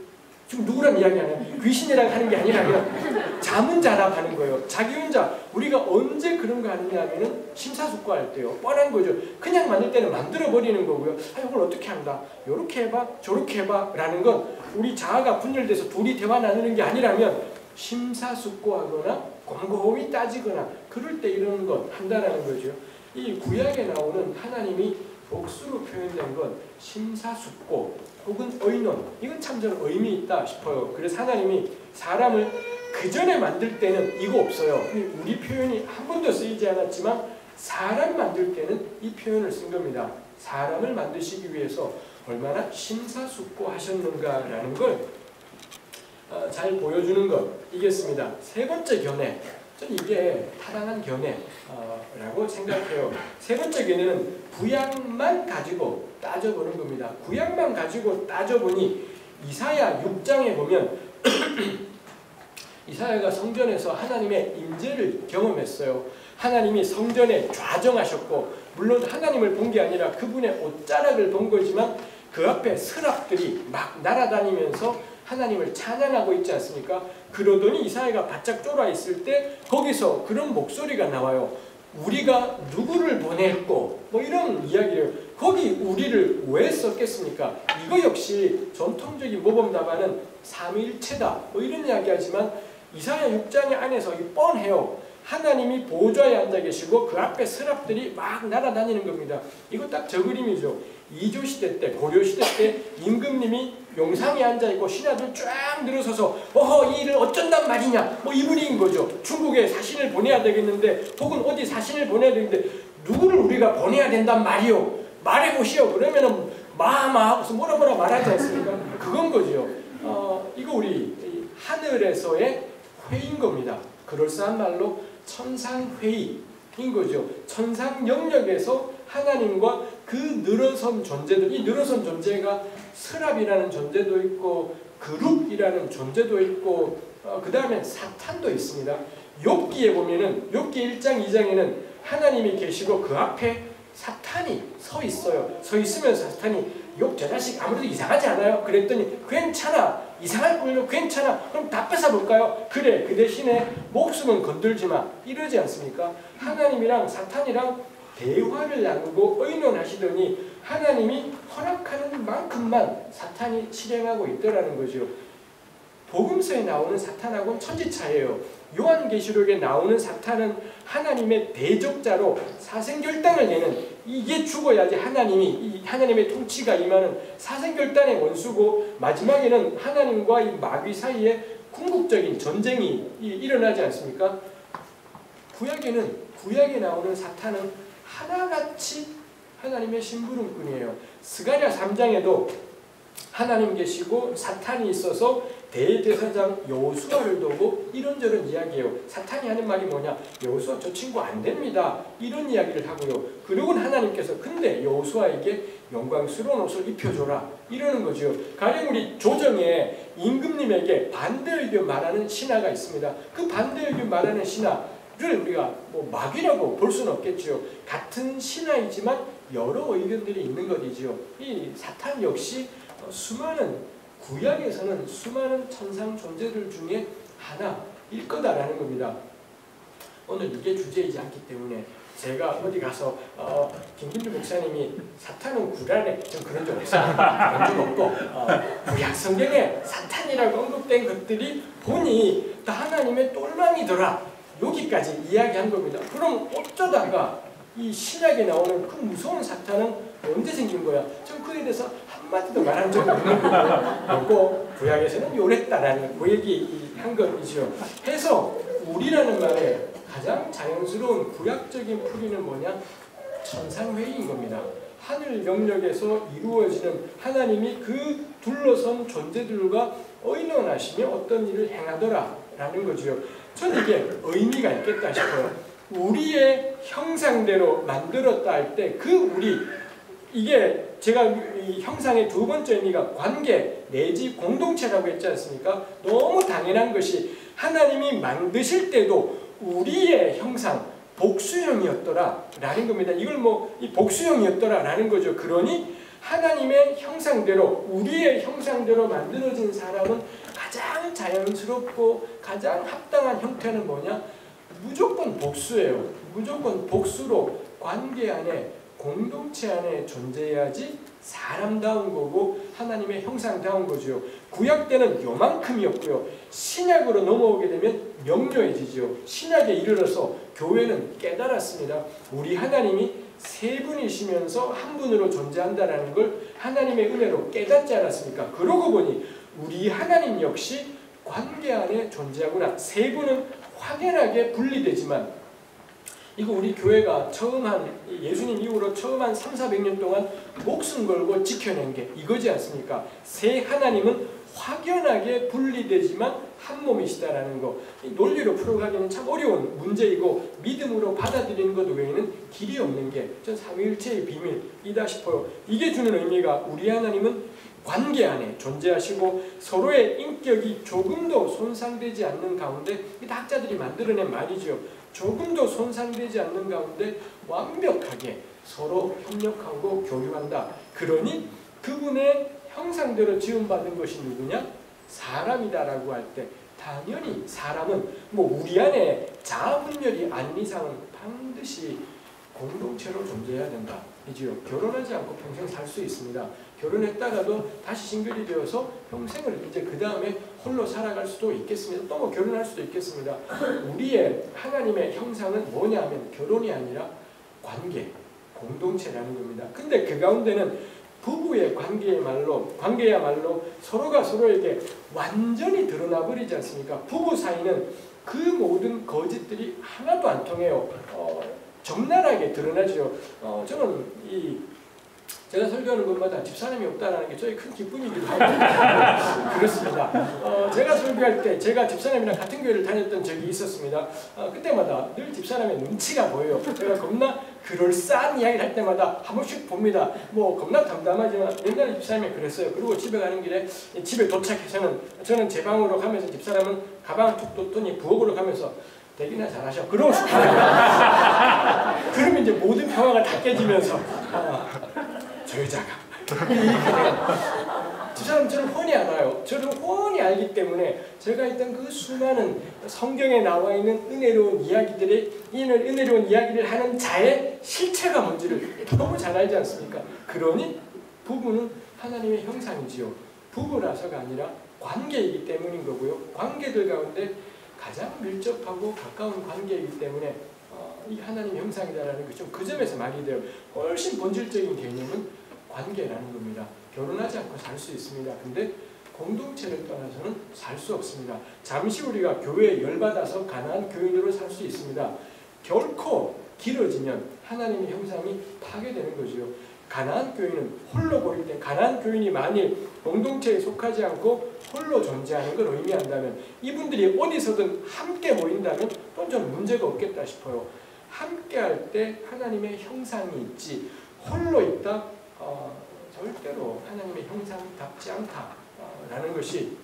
지금 누구랑 이야기하냐? 귀신이랑 하는 게 아니라 그냥 자문자답하는 거예요. 자기 혼자. 우리가 언제 그런 거 하느냐 하면은 심사숙고할 때요. 뻔한 거죠. 그냥 만들 때는 만들어버리는 거고요. 이걸 어떻게 한다? 요렇게 해봐, 저렇게 해봐 라는 건 우리 자아가 분열돼서 둘이 대화 나누는 게 아니라면 심사숙고하거나 곰곰이 따지거나 그럴 때 이런 건 한다라는 거죠. 이 구약에 나오는 하나님이 복수로 표현된 건 심사숙고 혹은 의논, 이건 참 저는 의미 있다 싶어요. 그래서 하나님이 사람을 그 전에 만들 때는 이거 없어요. 우리 표현이 한 번도 쓰이지 않았지만 사람 만들 때는 이 표현을 쓴 겁니다. 사람을 만드시기 위해서 얼마나 심사숙고 하셨는가라는 걸 잘 보여주는 것이겠습니다. 세 번째 견해, 전 이게 타당한 견해라고 생각해요. 세 번째 견해는 구약만 가지고 따져보는 겁니다. 구약만 가지고 따져보니 이사야 6장에 보면 이사야가 성전에서 하나님의 임재를 경험했어요. 하나님이 성전에 좌정하셨고, 물론 하나님을 본 게 아니라 그분의 옷자락을 본 거지만 그 앞에 스랍들이 막 날아다니면서 하나님을 찬양하고 있지 않습니까? 그러더니 이사야가 바짝 쫄아 있을 때 거기서 그런 목소리가 나와요. 우리가 누구를 보냈고 뭐 이런 이야기를, 거기 우리를 왜 썼겠습니까? 이거 역시 전통적인 모범 답안은 삼위일체다 뭐 이런 이야기하지만 이사야 6장 안에서 뻔해요. 하나님이 보좌에 앉아 계시고 그 앞에 스랍들이 막 날아다니는 겁니다. 이거 딱 저 그림이죠. 이조시대 때, 고려시대 때 임금님이 용상에 앉아있고 신하들 쫙 늘어서서 이 일을 어쩐단 말이냐 뭐 이 분위기인 거죠. 중국에 사신을 보내야 되겠는데 혹은 어디 사신을 보내야 되는데 누구를 우리가 보내야 된단 말이요, 말해보시오. 그러면은 마하고서 뭐라 말하지 않습니까? 그건 거죠. 이거 우리 하늘에서의 회의인 겁니다. 그럴싸한 말로 천상회의인 거죠. 천상 영역에서 하나님과 그 늘어선 존재들, 이 늘어선 존재가 스랍이라는 존재도 있고 그룹이라는 존재도 있고 그 다음에 사탄도 있습니다. 욥기에 보면은 욥기 1장 2장에는 하나님이 계시고 그 앞에 사탄이 서 있어요. 서 있으면서 사탄이 욥 저 자식 아무래도 이상하지 않아요? 그랬더니 괜찮아. 이상할 뿐이요. 괜찮아. 그럼 다 뺏어볼까요? 그래. 그 대신에 목숨은 건들지 마. 이러지 않습니까? 하나님이랑 사탄이랑 대화를 나누고 의논하시더니 하나님이 허락하는 만큼만 사탄이 실행하고 있더라는 거죠. 복음서에 나오는 사탄하고는 천지차예요. 요한계시록에 나오는 사탄은 하나님의 대적자로 사생결단을 내는, 이게 죽어야지 하나님의 통치가 임하는 사생결단의 원수고, 마지막에는 하나님과 이 마귀 사이에 궁극적인 전쟁이 일어나지 않습니까? 구약에 나오는 사탄은 하나같이 하나님의 심부름꾼이에요. 스가랴 3장에도 하나님 계시고 사탄이 있어서 대제사장 여호수아를 두고 이런저런 이야기해요. 사탄이 하는 말이 뭐냐? 여호수아 저 친구 안 됩니다. 이런 이야기를 하고요. 그리고는 하나님께서 근데 여호수아에게 영광스러운 옷을 입혀줘라. 이러는 거죠. 가령 우리 조정에 임금님에게 반대 의견 말하는 신하가 있습니다. 그 반대 의견 말하는 신하를 우리가 뭐 마귀라고 볼 수는 없겠죠. 같은 신하이지만 여러 의견들이 있는 것이죠. 이 사탄 역시 구약에서는 수많은 천상 존재들 중에 하나일 거다라는 겁니다. 오늘 이게 주제이지 않기 때문에 제가 어디 가서 김김주 목사님이 사탄은 구라래, 좀 그런 적 없어요. 그런 적 없고 구약 성경에 사탄이라고 언급된 것들이 보니 다 하나님의 똘망이더라. 여기까지 이야기한 겁니다. 그럼 어쩌다가 이 신약에 나오는 그 무서운 사탄은 언제 생긴 거야? 전 그에 대해서 한마디도 말한 적이 없는 거고, 구약에서는 요랬다라는 그 얘기 한 것이죠. 해서 우리라는 말에 가장 자연스러운 구약적인 풀이는 뭐냐? 천상회의인 겁니다. 하늘 영역에서 이루어지는 하나님이 그 둘러선 존재들과 의논하시며 어떤 일을 행하더라라는 거죠. 저는 이게 의미가 있겠다 싶어요. 우리의 형상대로 만들었다 할 때 그 우리, 이게 제가 이 형상의 두 번째 의미가 관계 내지 공동체라고 했지 않습니까? 너무 당연한 것이 하나님이 만드실 때도 우리의 형상 복수형이었더라 라는 겁니다. 이걸 이 복수형이었더라 라는 거죠. 그러니 하나님의 형상대로, 우리의 형상대로 만들어진 사람은 가장 자연스럽고 가장 합당한 형태는 뭐냐? 무조건 복수예요. 무조건 복수로 관계 안에, 공동체 안에 존재해야지 사람다운 거고 하나님의 형상다운 거죠. 구약 때는 요만큼이었고요. 신약으로 넘어오게 되면 명료해지죠. 신약에 이르러서 교회는 깨달았습니다. 우리 하나님이 세 분이시면서 한 분으로 존재한다는 걸 하나님의 은혜로 깨닫지 않았습니까? 그러고 보니 우리 하나님 역시 관계 안에 존재하구나. 세 분은 확연하게 분리되지만, 이거 우리 교회가 예수님 이후로 처음 한 300~400년 동안 목숨 걸고 지켜낸 게 이거지 않습니까? 세 하나님은 확연하게 분리되지만 한 몸이시다라는 거. 논리로 풀어가기는 참 어려운 문제이고 믿음으로 받아들이는 것 외에는 길이 없는 게 전 삼위일체의 비밀이다 싶어요. 이게 주는 의미가 우리 하나님은 관계 안에 존재하시고 서로의 인격이 조금도 손상되지 않는 가운데, 학자들이 만들어낸 말이죠. 조금도 손상되지 않는 가운데 완벽하게 서로 협력하고 교류한다. 그러니 그분의 형상대로 지음받은 것이 누구냐? 사람이다라고 할 때 당연히 사람은 우리 안에 자아분열이 아닌 이상은 반드시 공동체로 존재해야 된다. 이지요. 결혼하지 않고 평생 살 수 있습니다. 결혼했다가도 다시 싱글이 되어서 평생을 이제 그 다음에 홀로 살아갈 수도 있겠습니다. 또 결혼할 수도 있겠습니다. 우리의 하나님의 형상은 뭐냐면 결혼이 아니라 관계, 공동체라는 겁니다. 근데 그 가운데는 부부의 관계야말로 서로가 서로에게 완전히 드러나 버리지 않습니까? 부부 사이는 그 모든 거짓들이 하나도 안 통해요. 적나라하게 드러나죠. 저는 이 제가 설교하는 곳마다 집사람이 없다라는 게 저희 큰 기쁨이기도 하고 그렇습니다. 제가 설교할 때 제가 집사람이랑 같은 교회를 다녔던 적이 있었습니다. 그때마다 늘 집사람의 눈치가 보여요. 제가 겁나 그럴싸한 이야기를 할 때마다 한 번씩 봅니다. 뭐 겁나 담담하지만 옛날에 집사람이 그랬어요. 그리고 집에 가는 길에 집에 도착해서는 저는 제 방으로 가면서 집사람은 가방을 툭 뒀더니 부엌으로 가면서 되기나 잘하셔. 그러고 싶어요. 그러면 이제 모든 평화가 다 깨지면서 저 여자가 집사람 저를 훤히 알아요. 저를 훤히 알기 때문에 제가 했던 그 수많은 성경에 나와 있는 은혜로운 이야기를 하는 자의 실체가 뭔지를 너무 잘 알지 않습니까? 그러니 부부는 하나님의 형상이지요. 부부라서가 아니라 관계이기 때문인 거고요. 관계들 가운데 가장 밀접하고 가까운 관계이기 때문에 이 하나님의 형상이다라는 게 좀 그 점에서 말이 돼요. 훨씬 본질적인 개념은 관계라는 겁니다. 결혼하지 않고 살 수 있습니다. 근데 공동체를 떠나서는 살 수 없습니다. 잠시 우리가 교회에 열받아서 가난한 교인으로 살 수 있습니다. 결코 길어지면 하나님의 형상이 파괴되는 거죠. 가난한 교인은 홀로 보일 때, 가난한 교인이 만일 공동체에 속하지 않고 홀로 존재하는 걸 의미한다면, 이분들이 어디서든 함께 모인다면 또 저는 문제가 없겠다 싶어요. 함께 할 때 하나님의 형상이 있지, 홀로 있다? 절대로 하나님의 형상답지 않다라는 것이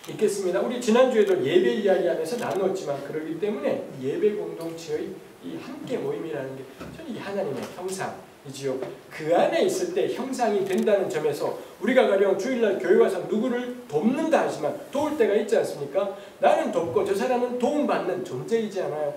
있겠습니다. 우리 지난주에도 예배 이야기하면서 나누었지만, 그러기 때문에 예배 공동체의 이 함께 모임이라는 게 저는 이 하나님의 형상이지요. 그 안에 있을 때 형상이 된다는 점에서 우리가 가령 주일날 교회 와서 누구를 돕는다 하지만 도울 때가 있지 않습니까? 나는 돕고 저 사람은 도움받는 존재이지 않아요.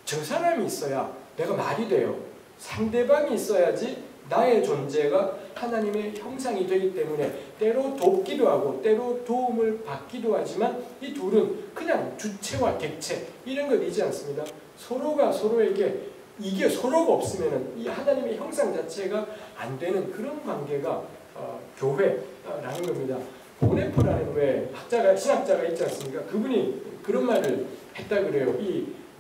저 사람이 있어야 내가 말이 돼요. 상대방이 있어야지 나의 존재가 하나님의 형상이 되기 때문에 때로 돕기도 하고 때로 도움을 받기도 하지만 이 둘은 그냥 주체와 객체 이런 것이지 않습니다. 서로가 서로에게 이게 서로가 없으면 이 하나님의 형상 자체가 안 되는 그런 관계가 교회라는 겁니다. 보네퍼라는 왜 신학자가 있지 않습니까? 그분이 그런 말을 했다 그래요.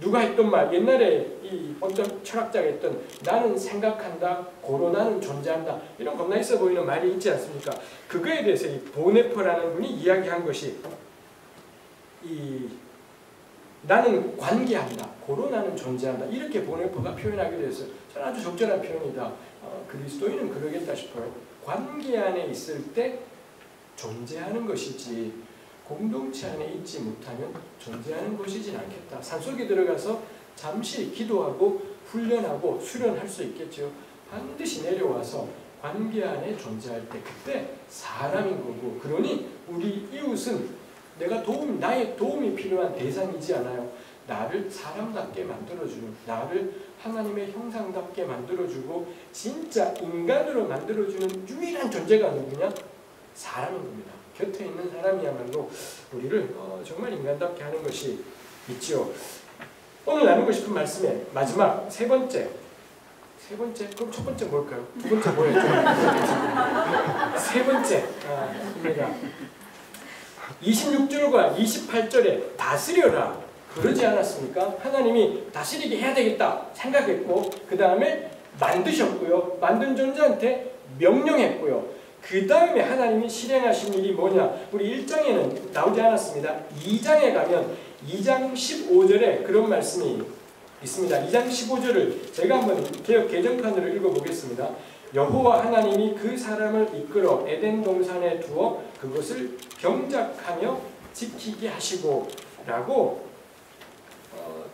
누가 했던 말, 옛날에 이 어떤 철학자가 했던 나는 생각한다, 고로 나는 존재한다, 이런 겁나 있어 보이는 말이 있지 않습니까? 그거에 대해서 이 보네퍼라는 분이 이야기한 것이 나는 관계한다, 고로 나는 존재한다, 이렇게 보네퍼가 표현하기도 했어요. 저는 아주 적절한 표현이다. 그리스도인은 그러겠다 싶어요. 관계 안에 있을 때 존재하는 것이지 공동체 안에 있지 못하면 존재하는 것이진 않겠다. 산속에 들어가서 잠시 기도하고 훈련하고 수련할 수 있겠죠. 반드시 내려와서 관계 안에 존재할 때 그때 사람인 거고, 그러니 우리 이웃은 나의 도움이 필요한 대상이지 않아요. 나를 사람답게 만들어주는, 나를 하나님의 형상답게 만들어주고 진짜 인간으로 만들어주는 유일한 존재가 누구냐? 사람인 겁니다. 곁에 있는 사람이야말로 우리를 정말 인간답게 하는 것이 있죠. 오늘 나누고 싶은 말씀의 마지막 세 번째, 그럼 첫 번째 뭘까요? 두 번째 뭐예요? 세 번째입니다. 26절과 28절에 다스려라 그러지 않았습니까? 하나님이 다스리게 해야 되겠다 생각했고, 그 다음에 만드셨고요, 만든 존재한테 명령했고요, 그 다음에 하나님이 실행하신 일이 뭐냐? 우리 1장에는 나오지 않았습니다. 2장에 가면 2장 15절에 그런 말씀이 있습니다. 2장 15절을 제가 한번 개역 개정판으로 읽어보겠습니다. 여호와 하나님이 그 사람을 이끌어 에덴 동산에 두어 그것을 경작하며 지키게 하시고 라고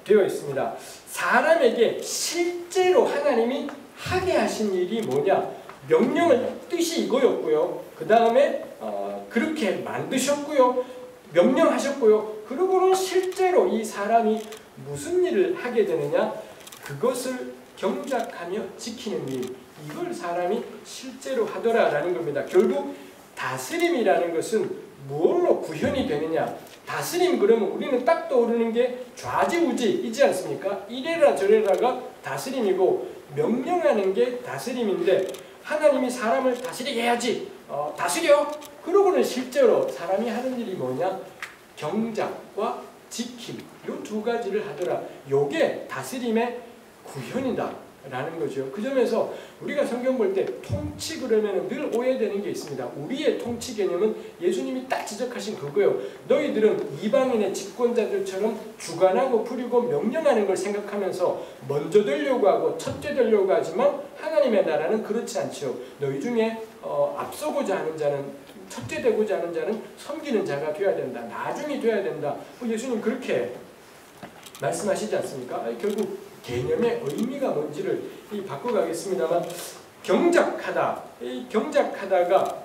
되어 있습니다. 사람에게 실제로 하나님이 하게 하신 일이 뭐냐? 명령을 뜻이 이거였고요. 그 다음에 그렇게 만드셨고요. 명령하셨고요. 그러고는 실제로 이 사람이 무슨 일을 하게 되느냐? 그것을 경작하며 지키는 일. 이걸 사람이 실제로 하더라라는 겁니다. 결국 다스림이라는 것은 무엇로 구현이 되느냐? 다스림 그러면 우리는 딱 떠오르는 게 좌지우지이지 않습니까? 이래라 저래라가 다스림이고 명령하는 게 다스림인데, 하나님이 사람을 다스리게 해야지. 다스려. 그러고는 실제로 사람이 하는 일이 뭐냐? 경작과 지킴. 이 두 가지를 하더라. 요게 다스림의 구현이다 라는 거죠. 그 점에서 우리가 성경 볼 때 통치 그러면 늘 오해되는 게 있습니다. 우리의 통치 개념은 예수님이 딱 지적하신 그거예요. 너희들은 이방인의 집권자들처럼 주관하고 부리고 명령하는 걸 생각하면서 먼저 되려고 하고 첫째 되려고 하지만 하나님의 나라는 그렇지 않죠. 너희 중에 앞서고자 하는 자는, 첫째 되고자 하는 자는 섬기는 자가 되어야 된다. 나중에 되어야 된다. 예수님 그렇게 말씀하시지 않습니까? 결국 개념의 의미가 뭔지를 바꿔가겠습니다만, 경작하다. 이 경작하다가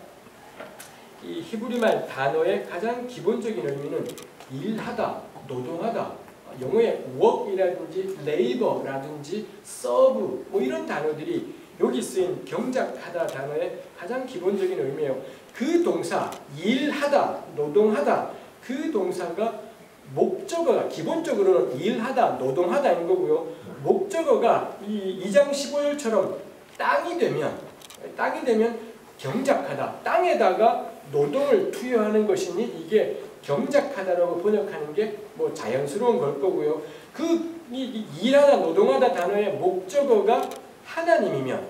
이 히브리말 단어의 가장 기본적인 의미는 일하다, 노동하다. 영어의 work이라든지 labor라든지 serve 뭐 이런 단어들이 여기 쓰인 경작하다 단어의 가장 기본적인 의미예요. 그 동사 일하다, 노동하다 그 동사가 목적어가 기본적으로는 일하다, 노동하다인 거고요. 목적어가 이 2장 15절처럼 땅이 되면 경작하다, 땅에다가 노동을 투여하는 것이니 이게 경작하다라고 번역하는 게 뭐 자연스러운 걸 거고요. 이 일하다, 노동하다 단어의 목적어가 하나님이면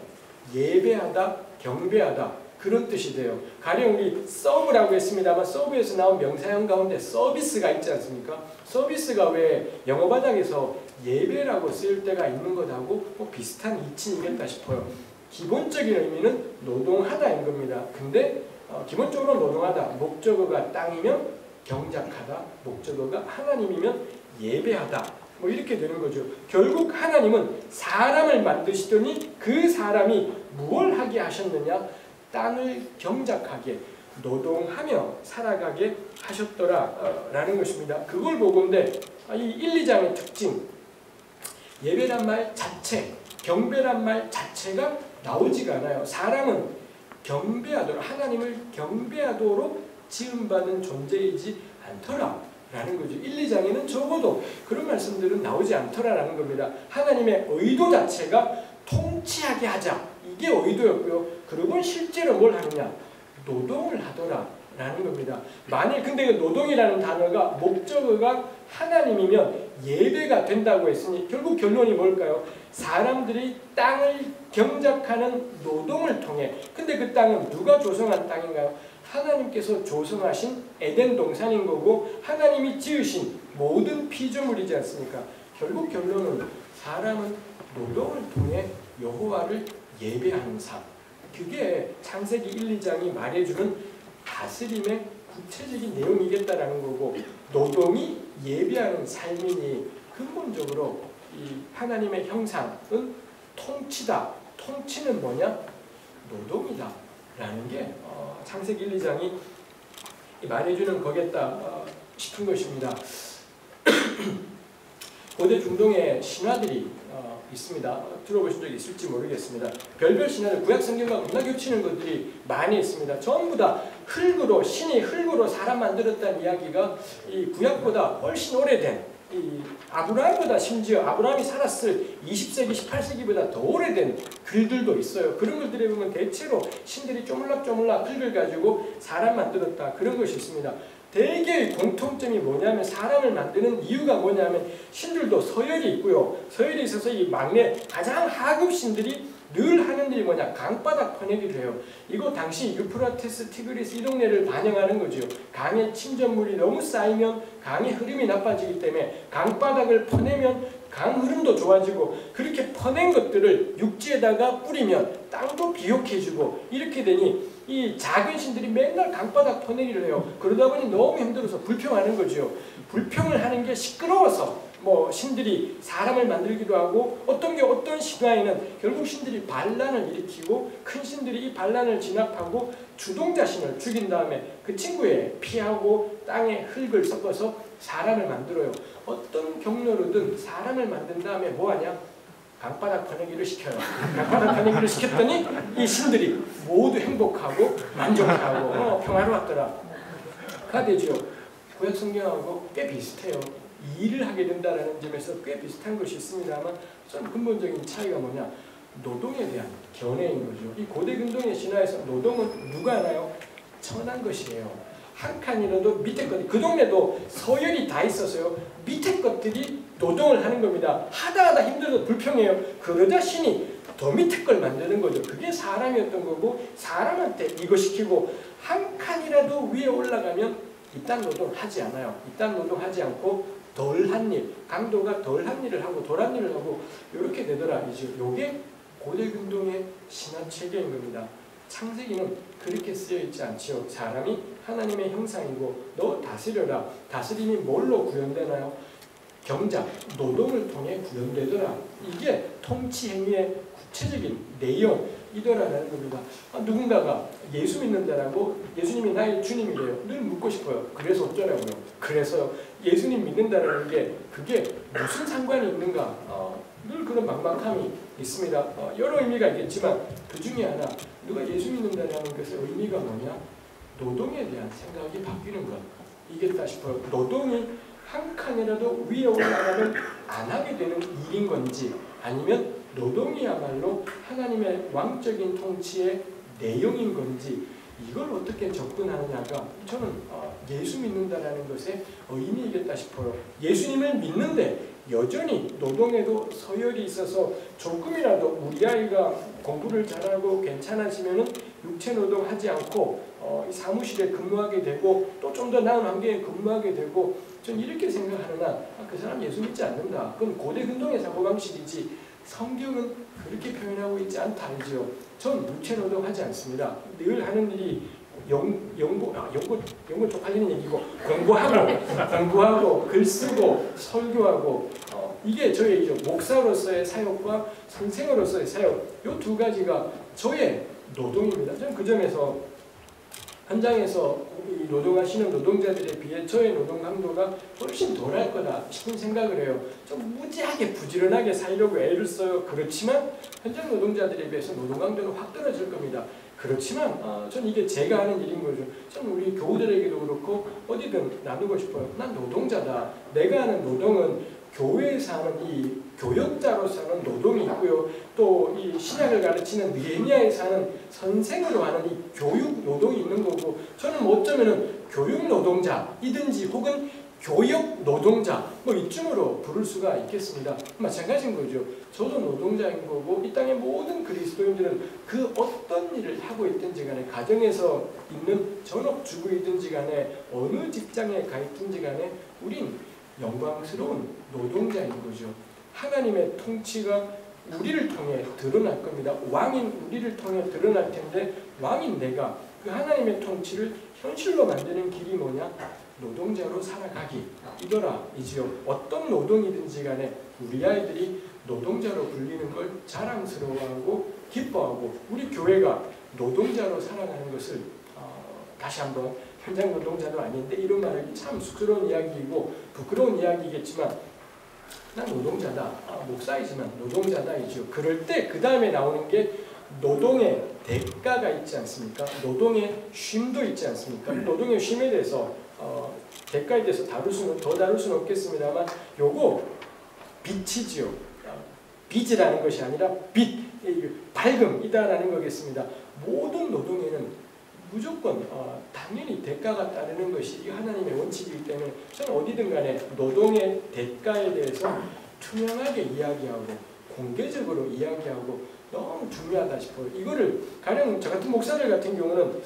예배하다, 경배하다 그런 뜻이 돼요. 가령 우리 서브라고 했습니다만 서브에서 나온 명사형 가운데 서비스가 있지 않습니까? 서비스가 왜 영어 바닥에서 예배라고 쓰일 때가 있는 것하고 뭐 비슷한 이치이겠다 싶어요. 기본적인 의미는 노동하다인 겁니다. 근데 기본적으로 노동하다, 목적어가 땅이면 경작하다, 목적어가 하나님이면 예배하다 뭐 이렇게 되는 거죠. 결국 하나님은 사람을 만드시더니 그 사람이 무엇을 하게 하셨느냐? 땅을 경작하게, 노동하며 살아가게 하셨더라 라는 것입니다. 그걸 보건대 이 1, 2장의 특징, 예배란 말 자체, 경배란 말 자체가 나오지가 않아요. 사람은 경배하도록, 하나님을 경배하도록 지음받은 존재이지 않더라 라는 거죠. 1, 2장에는 적어도 그런 말씀들은 나오지 않더라라는 겁니다. 하나님의 의도 자체가 통치하게 하자, 이게 의도였고요. 그리고 실제로 뭘 하느냐? 노동을 하더라 라는 겁니다. 만일 근데 그 노동이라는 단어가 목적어가 하나님이면 예배가 된다고 했으니 결국 결론이 뭘까요? 사람들이 땅을 경작하는 노동을 통해, 근데 그 땅은 누가 조성한 땅인가요? 하나님께서 조성하신 에덴 동산인 거고 하나님이 지으신 모든 피조물이지 않습니까? 결국 결론은 사람은 노동을 통해 여호와를 예배하는 삶, 그게 창세기 1, 2장이 말해주는 다스림의 구체적인 내용이겠다라는 거고, 노동이 예배하는 삶이니 근본적으로 이 하나님의 형상은 통치다. 통치는 뭐냐? 노동이다 라는 게 창세기 1, 2장이 말해주는 거겠다 싶은 것입니다. 고대 중동의 신화들이 있습니다. 들어보신 적이 있을지 모르겠습니다. 별별 신화들, 구약 성경과 겁나 겹치는 것들이 많이 있습니다. 전부 다 흙으로, 신이 흙으로 사람 만들었다는 이야기가 이 구약보다 훨씬 오래된, 이 아브라함보다, 심지어 아브라함이 살았을 20세기, 18세기보다 더 오래된 글들도 있어요. 그런 글들에 보면 대체로 신들이 쪼물락쪼물락 흙을 가지고 사람 만들었다, 그런 것이 있습니다. 대개의 공통점이 뭐냐면, 사람을 만드는 이유가 뭐냐면 신들도 서열이 있고요. 서열이 있어서 이 막내 가장 하급 신들이 늘 하는 일이 뭐냐? 강바닥 퍼내기를 해요. 이거 당시 유프라테스, 티그리스 이 동네를 반영하는 거죠. 강의 침전물이 너무 쌓이면 강의 흐름이 나빠지기 때문에 강바닥을 퍼내면 강 흐름도 좋아지고, 그렇게 퍼낸 것들을 육지에다가 뿌리면 땅도 비옥해지고, 이렇게 되니 이 작은 신들이 맨날 강바닥 퍼내기를 해요. 그러다 보니 너무 힘들어서 불평하는 거죠. 불평을 하는 게 시끄러워서 뭐 신들이 사람을 만들기도 하고, 어떤 신화에는 결국 신들이 반란을 일으키고 큰 신들이 이 반란을 진압하고 주동자 신을 죽인 다음에 그 친구에 피하고 땅에 흙을 섞어서 사람을 만들어요. 어떤 경로로든 사람을 만든 다음에 뭐하냐? 강바닥 퍼내기를 시켜요. 강바닥 퍼내기를 시켰더니 이 신들이 모두 행복하고 만족하고 평화로웠더라 가 되죠. 구약 성경하고 꽤 비슷해요. 일을 하게 된다는 점에서 꽤 비슷한 것이 있습니다만, 좀 근본적인 차이가 뭐냐? 노동에 대한 견해인 거죠. 이 고대 근동의 신화에서 노동은 누가 하나요? 천한 것이에요. 한 칸이라도 밑에 것들, 그 동네도 서열이 다 있어서요. 밑에 것들이 노동을 하는 겁니다. 하다 힘들어서 불평해요. 그러자 신이 더 밑에 걸 만드는 거죠. 그게 사람이었던 거고, 사람한테 이거 시키고 한 칸이라도 위에 올라가면 이딴 노동 하지 않아요. 이딴 노동 하지 않고 덜한 일, 강도가 덜한 일을 하고 덜한 일을 하고 이렇게 되더라. 이제 요게 고대 근동의 신화 체계인 겁니다. 창세기는 그렇게 쓰여 있지 않지요. 사람이 하나님의 형상이고 너 다스려라. 다스림이 뭘로 구현되나요? 경작, 노동을 통해 구현되더라. 이게 통치 행위의 구체적인 내용이더라라는 겁니다. 누군가가 예수 믿는다라고 예수님이 나의 주님이래요. 늘 묻고 싶어요. 그래서 어쩌라고요? 그래서 예수님 믿는다라는 게 그게 무슨 상관이 있는가? 늘 그런 막막함이 있습니다. 여러 의미가 있겠지만 그 중에 하나, 누가 예수 믿는다라는 것의 의미가 뭐냐? 노동에 대한 생각이 바뀌는 것. 이겠다 싶어요. 노동이 한 칸이라도 위에 올라가면 안 하게 되는 일인 건지, 아니면 노동이야말로 하나님의 왕적인 통치의 내용인 건지, 이걸 어떻게 접근하느냐가 저는 예수 믿는다라는 것의 의미이겠다 싶어요. 예수님을 믿는데 여전히 노동에도 서열이 있어서 조금이라도 우리 아이가 공부를 잘하고 괜찮아지면은 육체 노동하지 않고 사무실에 근무하게 되고 또 좀 더 나은 환경에 근무하게 되고, 전 이렇게 생각하느나 그 사람 예수 믿지 않는다. 그건 고대 근동의 사고방식이지 성경은 그렇게 표현하고 있지 않다 알죠. 전 육체 노동하지 않습니다. 늘 하는 일이 연구 쪽팔리는 얘기고 공부하고 글 쓰고 설교하고, 이게 저의 목사로서의 사역과 선생으로서의 사역, 이 두 가지가 저의 노동입니다. 저는 그 점에서 현장에서 노동하시는 노동자들에 비해 저의 노동 강도가 훨씬 덜할 거다 싶은 생각을 해요. 좀 무지하게 부지런하게 살려고 애를 써요. 그렇지만 현장 노동자들에 비해서 노동 강도는 확 떨어질 겁니다. 그렇지만 전 이게 제가 하는 일인 거죠. 전 우리 교우들에게도 그렇고 어디든 나누고 싶어요. 난 노동자다. 내가 하는 노동은 교회에서 하는 이 교역자로서 하는 노동이 있고요. 또 이 신약을 가르치는 느헤미야에서 하는 선생으로 하는 이 교육 노동이 있는 거고, 저는 뭐 어쩌면은 교육 노동자이든지 혹은 교역 노동자 뭐 이쯤으로 부를 수가 있겠습니다. 마찬가지인 거죠. 저도 노동자인 거고, 이 땅의 모든 그리스도인들은 그 어떤 일을 하고 있든지 간에, 가정에서 있는 전업주부이든지 간에 어느 직장에 가 있든지 간에 우린 영광스러운 노동자인 거죠. 하나님의 통치가 우리를 통해 드러날 겁니다. 왕인 우리를 통해 드러날 텐데, 왕인 내가 그 하나님의 통치를 현실로 만드는 길이 뭐냐? 노동자로 살아가기 이거라 이지요. 어떤 노동이든지 간에 우리 아이들이 노동자로 불리는 걸 자랑스러워하고 기뻐하고, 우리 교회가 노동자로 살아가는 것을 다시 한번, 현장 노동자도 아닌데 이런 말하기 참 쑥스러운 이야기이고 부끄러운 이야기겠지만, 난 노동자다. 목사이지만 노동자다이죠. 그럴 때 그 다음에 나오는 게 노동의 대가가 있지 않습니까? 노동의 쉼도 있지 않습니까? 노동의 쉼에 대해서 대가에 대해서 더 다룰 수는 없겠습니다만, 요거 빛이지요. 빚이라는 것이 아니라 빛, 밝음이다라는 거겠습니다. 모든 노동에는 무조건 당연히 대가가 따르는 것이 하나님의 원칙이기 때문에, 저는 어디든 간에 노동의 대가에 대해서 투명하게 이야기하고 공개적으로 이야기하고 너무 중요하다 싶어요. 이거를 가령 저 같은 목사들 같은 경우는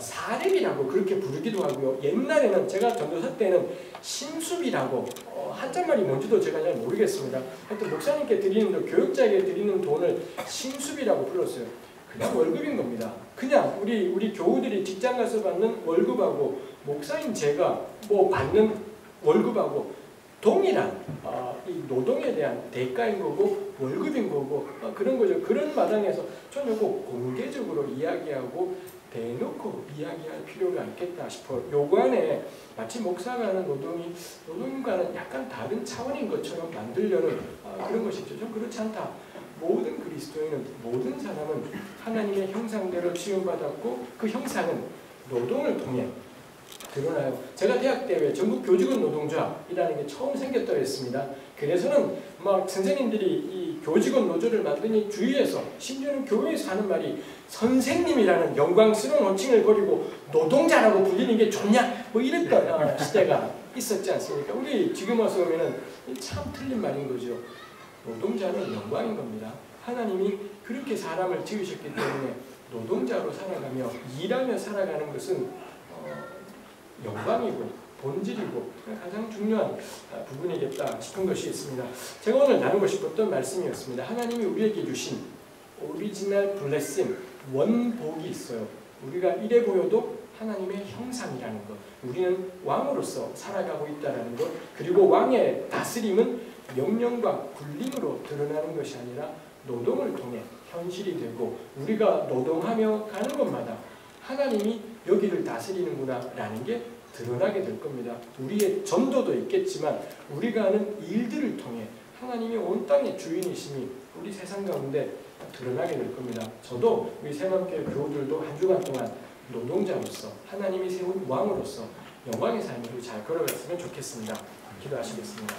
사렙이라고 그렇게 부르기도 하고요. 옛날에는 제가 전도사 때는 신수비라고, 한자말이 뭔지도 제가 잘 모르겠습니다. 하여튼 목사님께 드리는, 교육자에게 드리는 돈을 신수비라고 불렀어요. 그냥 월급인 겁니다. 그냥 우리 교우들이 직장 가서 받는 월급하고 목사인 제가 뭐 받는 월급하고 동일한 이 노동에 대한 대가인 거고 월급인 거고 그런 거죠. 그런 마당에서 저는 이거 공개적으로 이야기하고 대놓고 이야기할 필요가 있겠다 싶어요. 요거 안에 마치 목사가 하는 노동이 노동과는 약간 다른 차원인 것처럼 만들려는 그런 것이죠. 좀 그렇지 않다. 모든 그리스도인은, 모든 사람은 하나님의 형상대로 지음받았고 그 형상은 노동을 통해 드러나요. 제가 대학 때 왜 전국 교직원 노동자이라는 게 처음 생겼다고 했습니다. 그래서는 막 선생님들이 이 교직원 노조를 만드니 주위에서 심지어는 교회에서 하는 말이 선생님이라는 영광스러운 호칭을 버리고 노동자라고 불리는 게 좋냐 뭐 이랬던 시대가 있었지 않습니까? 우리 지금 와서 보면은 참 틀린 말인 거죠. 노동자는 영광인 겁니다. 하나님이 그렇게 사람을 지으셨기 때문에 노동자로 살아가며 일하며 살아가는 것은 영광이고 본질이고 가장 중요한 부분이겠다 싶은 것이 있습니다. 제가 오늘 나누고 싶었던 말씀이었습니다. 하나님이 우리에게 주신 오리지널 블레싱, 원복이 있어요. 우리가 이래 보여도 하나님의 형상이라는 것, 우리는 왕으로서 살아가고 있다는 것, 그리고 왕의 다스림은 명령과 군림으로 드러나는 것이 아니라 노동을 통해 현실이 되고 우리가 노동하며 가는 것마다 하나님이 여기를 다스리는구나 라는 게 드러나게 될 겁니다. 우리의 전도도 있겠지만 우리가 하는 일들을 통해 하나님이 온 땅의 주인이심이 우리 세상 가운데 드러나게 될 겁니다. 저도 우리 새마음교회 교우들도 한 주간 동안 노동자로서 하나님이 세운 왕으로서 영광의 삶을 잘 걸어갔으면 좋겠습니다. 기도하시겠습니다.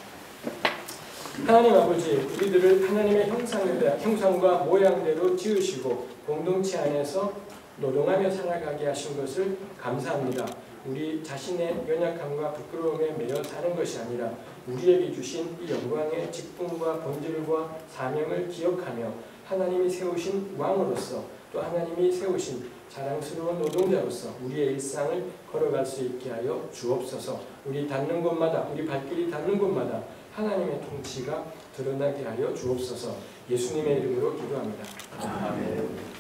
하나님 아버지, 우리들을 하나님의 형상과 모양대로 지으시고 공동체 안에서 노동하며 살아가게 하신 것을 감사합니다. 우리 자신의 연약함과 부끄러움에 매여 사는 것이 아니라 우리에게 주신 이 영광의 직분과 본질과 사명을 기억하며 하나님이 세우신 왕으로서 또 하나님이 세우신 자랑스러운 노동자로서 우리의 일상을 걸어갈 수 있게 하여 주옵소서. 우리 닿는 곳마다, 우리 발길이 닿는 곳마다 하나님의 통치가 드러나게 하여 주옵소서. 예수님의 이름으로 기도합니다. 아멘.